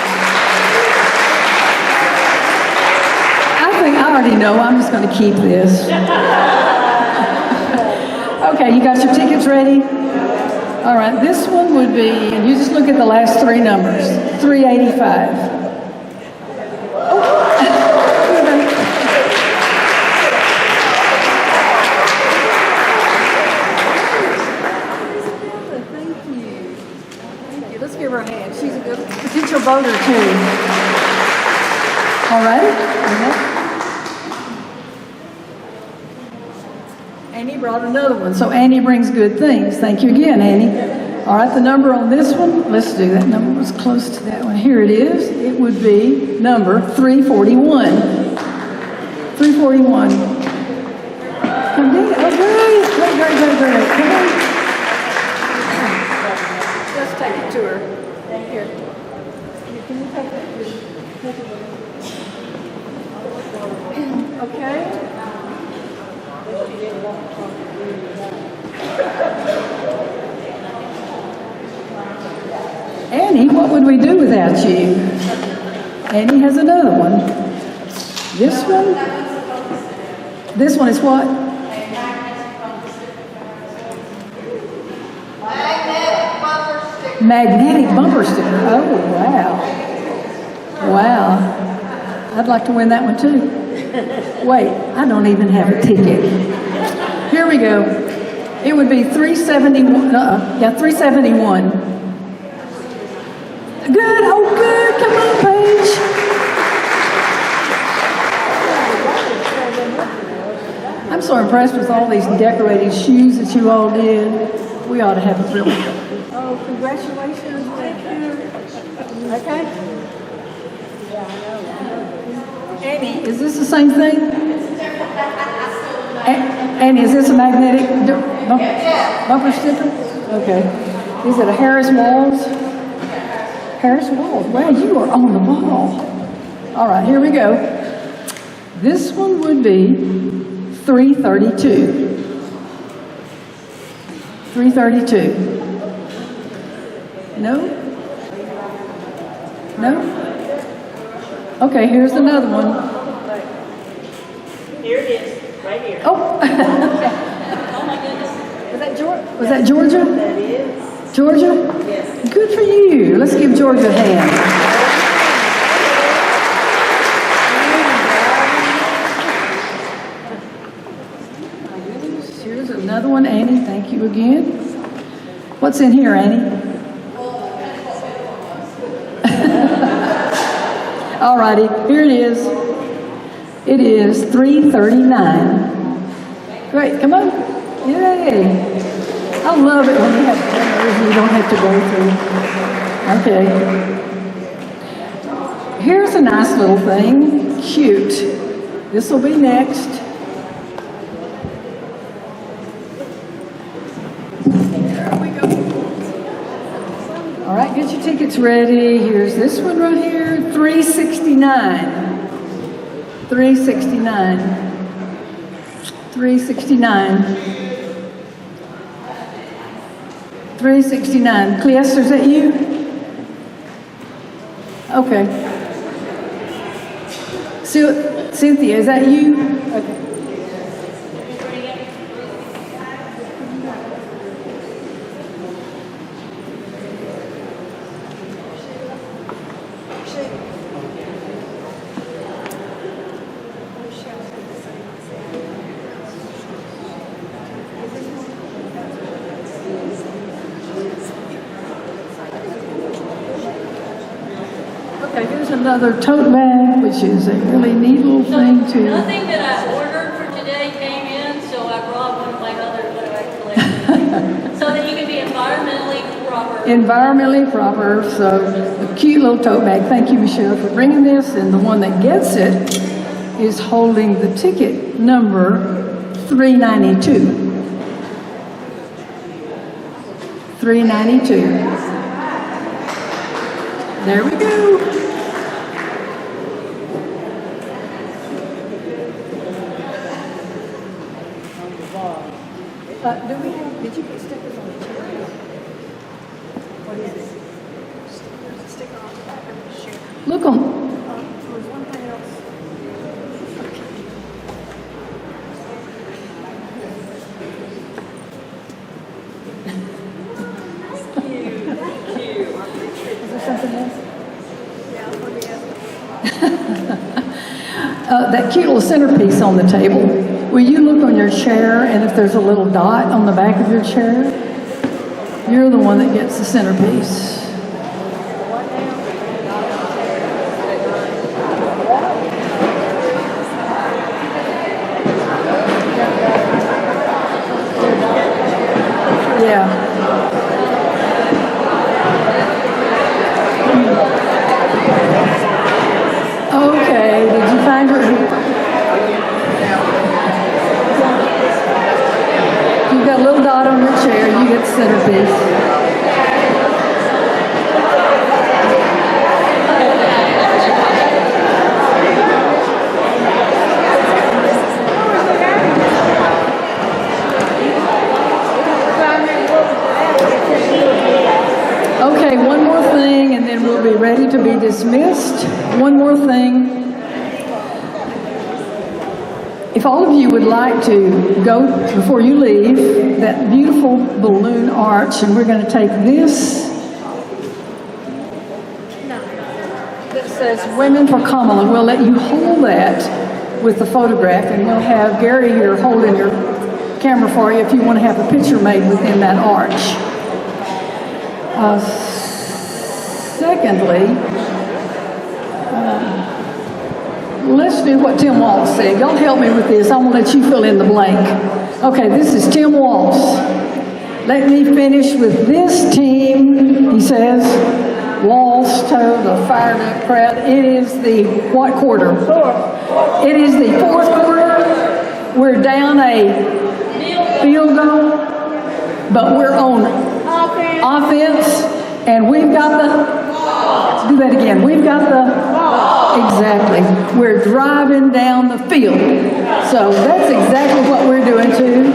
I think I already know. I'm just going to keep this. Okay, you got your tickets ready? All right, this one would be, and you just look at the last 3 numbers, 385. Potential voter too. All right. Annie brought another one. So Annie brings good things. Thank you again, Annie. All right, the number on this one, let's do that. Number was close to that one. Here it is. It would be number 341. 341. Come in. Oh, great. Come on. Let's take it to her. Here. Can you take that? Okay. Annie, what would we do without you? Annie has another one. This one? This one is what? Magnetic bumper sticker. Oh, wow. Wow. I'd like to win that one too. Wait, I don't even have a ticket. Here we go. It would be 371. 371. Good. Oh, good. Come on, Paige. I'm so impressed with all these decorated shoes that you all did. We ought to have a real. Oh, congratulations. Okay. Annie, is this the same thing? Annie, is this a magnetic bumper sticker? Okay. Is it a Harris Walls? Harris Walls. Wow, you are on the ball. All right, here we go. This one would be 332. 332. No? No? Okay, here's another one. Here it is, right here. Oh! Oh my goodness. Was that Georgia? That is. Georgia? Yes. Good for you. Let's give Georgia a hand. another one. Annie, thank you again. What's in here, Annie? All righty, here it is. It is 339. Great, come on. Yay. I love it when you have dinners and you don't have to go through. Okay. Here's a nice little thing. Cute. This will be next. There we go. All right, get your tickets ready. Here's this one right here. 369. 369. 369. 369. Cleester, is that you? Okay. Cynthia, is that you? Okay. Okay, here's another tote bag, which is a really neat little thing to... Nothing that I ordered for today came in, so I brought one of my others that I collected. So that you can be environmentally proper. Environmentally proper, so a cute little tote bag. Thank you, Michelle, for bringing this. And the one that gets it is holding the ticket number 392. 392. There we go. Did you put stickers on the chair? What is it? Sticker on the back of the chair. Look on. There's one thing else. Is there something else? That cute little centerpiece on the table. Will you look on your chair, and if there's a little dot on the back of your chair, you're the one that gets the centerpiece. Yeah. Okay, did you find her? You've got a little dot on your chair, you get the centerpiece. Okay, one more thing and then we'll be ready to be dismissed. One more thing. If all of you would like to go, before you leave, that beautiful balloon arch, and we're going to take this that says Women for Kamala. We'll let you hold that with the photograph, and we'll have Gary here holding your camera for you if you want to have a picture made within that arch. Secondly, let's do what Tim Waltz said. Y'all help me with this. I'm going to let you fill in the blank. Okay, this is Tim Waltz. Let me finish with this team, he says. Waltz told the fired up crowd. It is the what quarter? It is the fourth quarter. We're down a field goal, but we're on offense, and we've got the... Do that again. We've got the... Exactly. We're driving down the field. So that's exactly what we're doing too.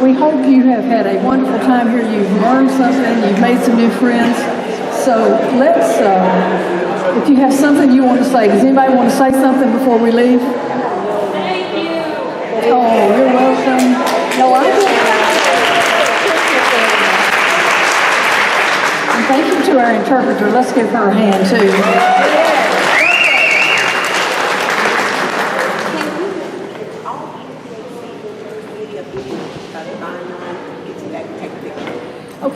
We hope you have had a wonderful time here. You've learned something. You've made some new friends. So let's, if you have something you want to say, does anybody want to say something before we leave? Thank you. Oh, you're welcome. No, I And thank you to our interpreter. Let's give her a hand too.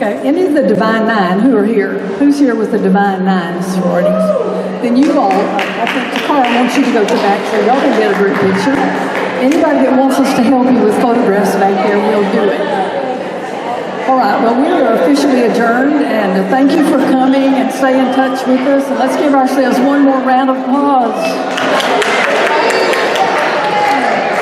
Okay, any of the Divine Nine who are here? Who's here with the Divine Nine sororities? Then you all, I think Carl wants you to go to the back so y'all can get a group picture. Anybody that wants us to help you with photographs back there, we'll do it. All right, well, we are officially adjourned, and thank you for coming and stay in touch with us. And let's give ourselves one more round of applause.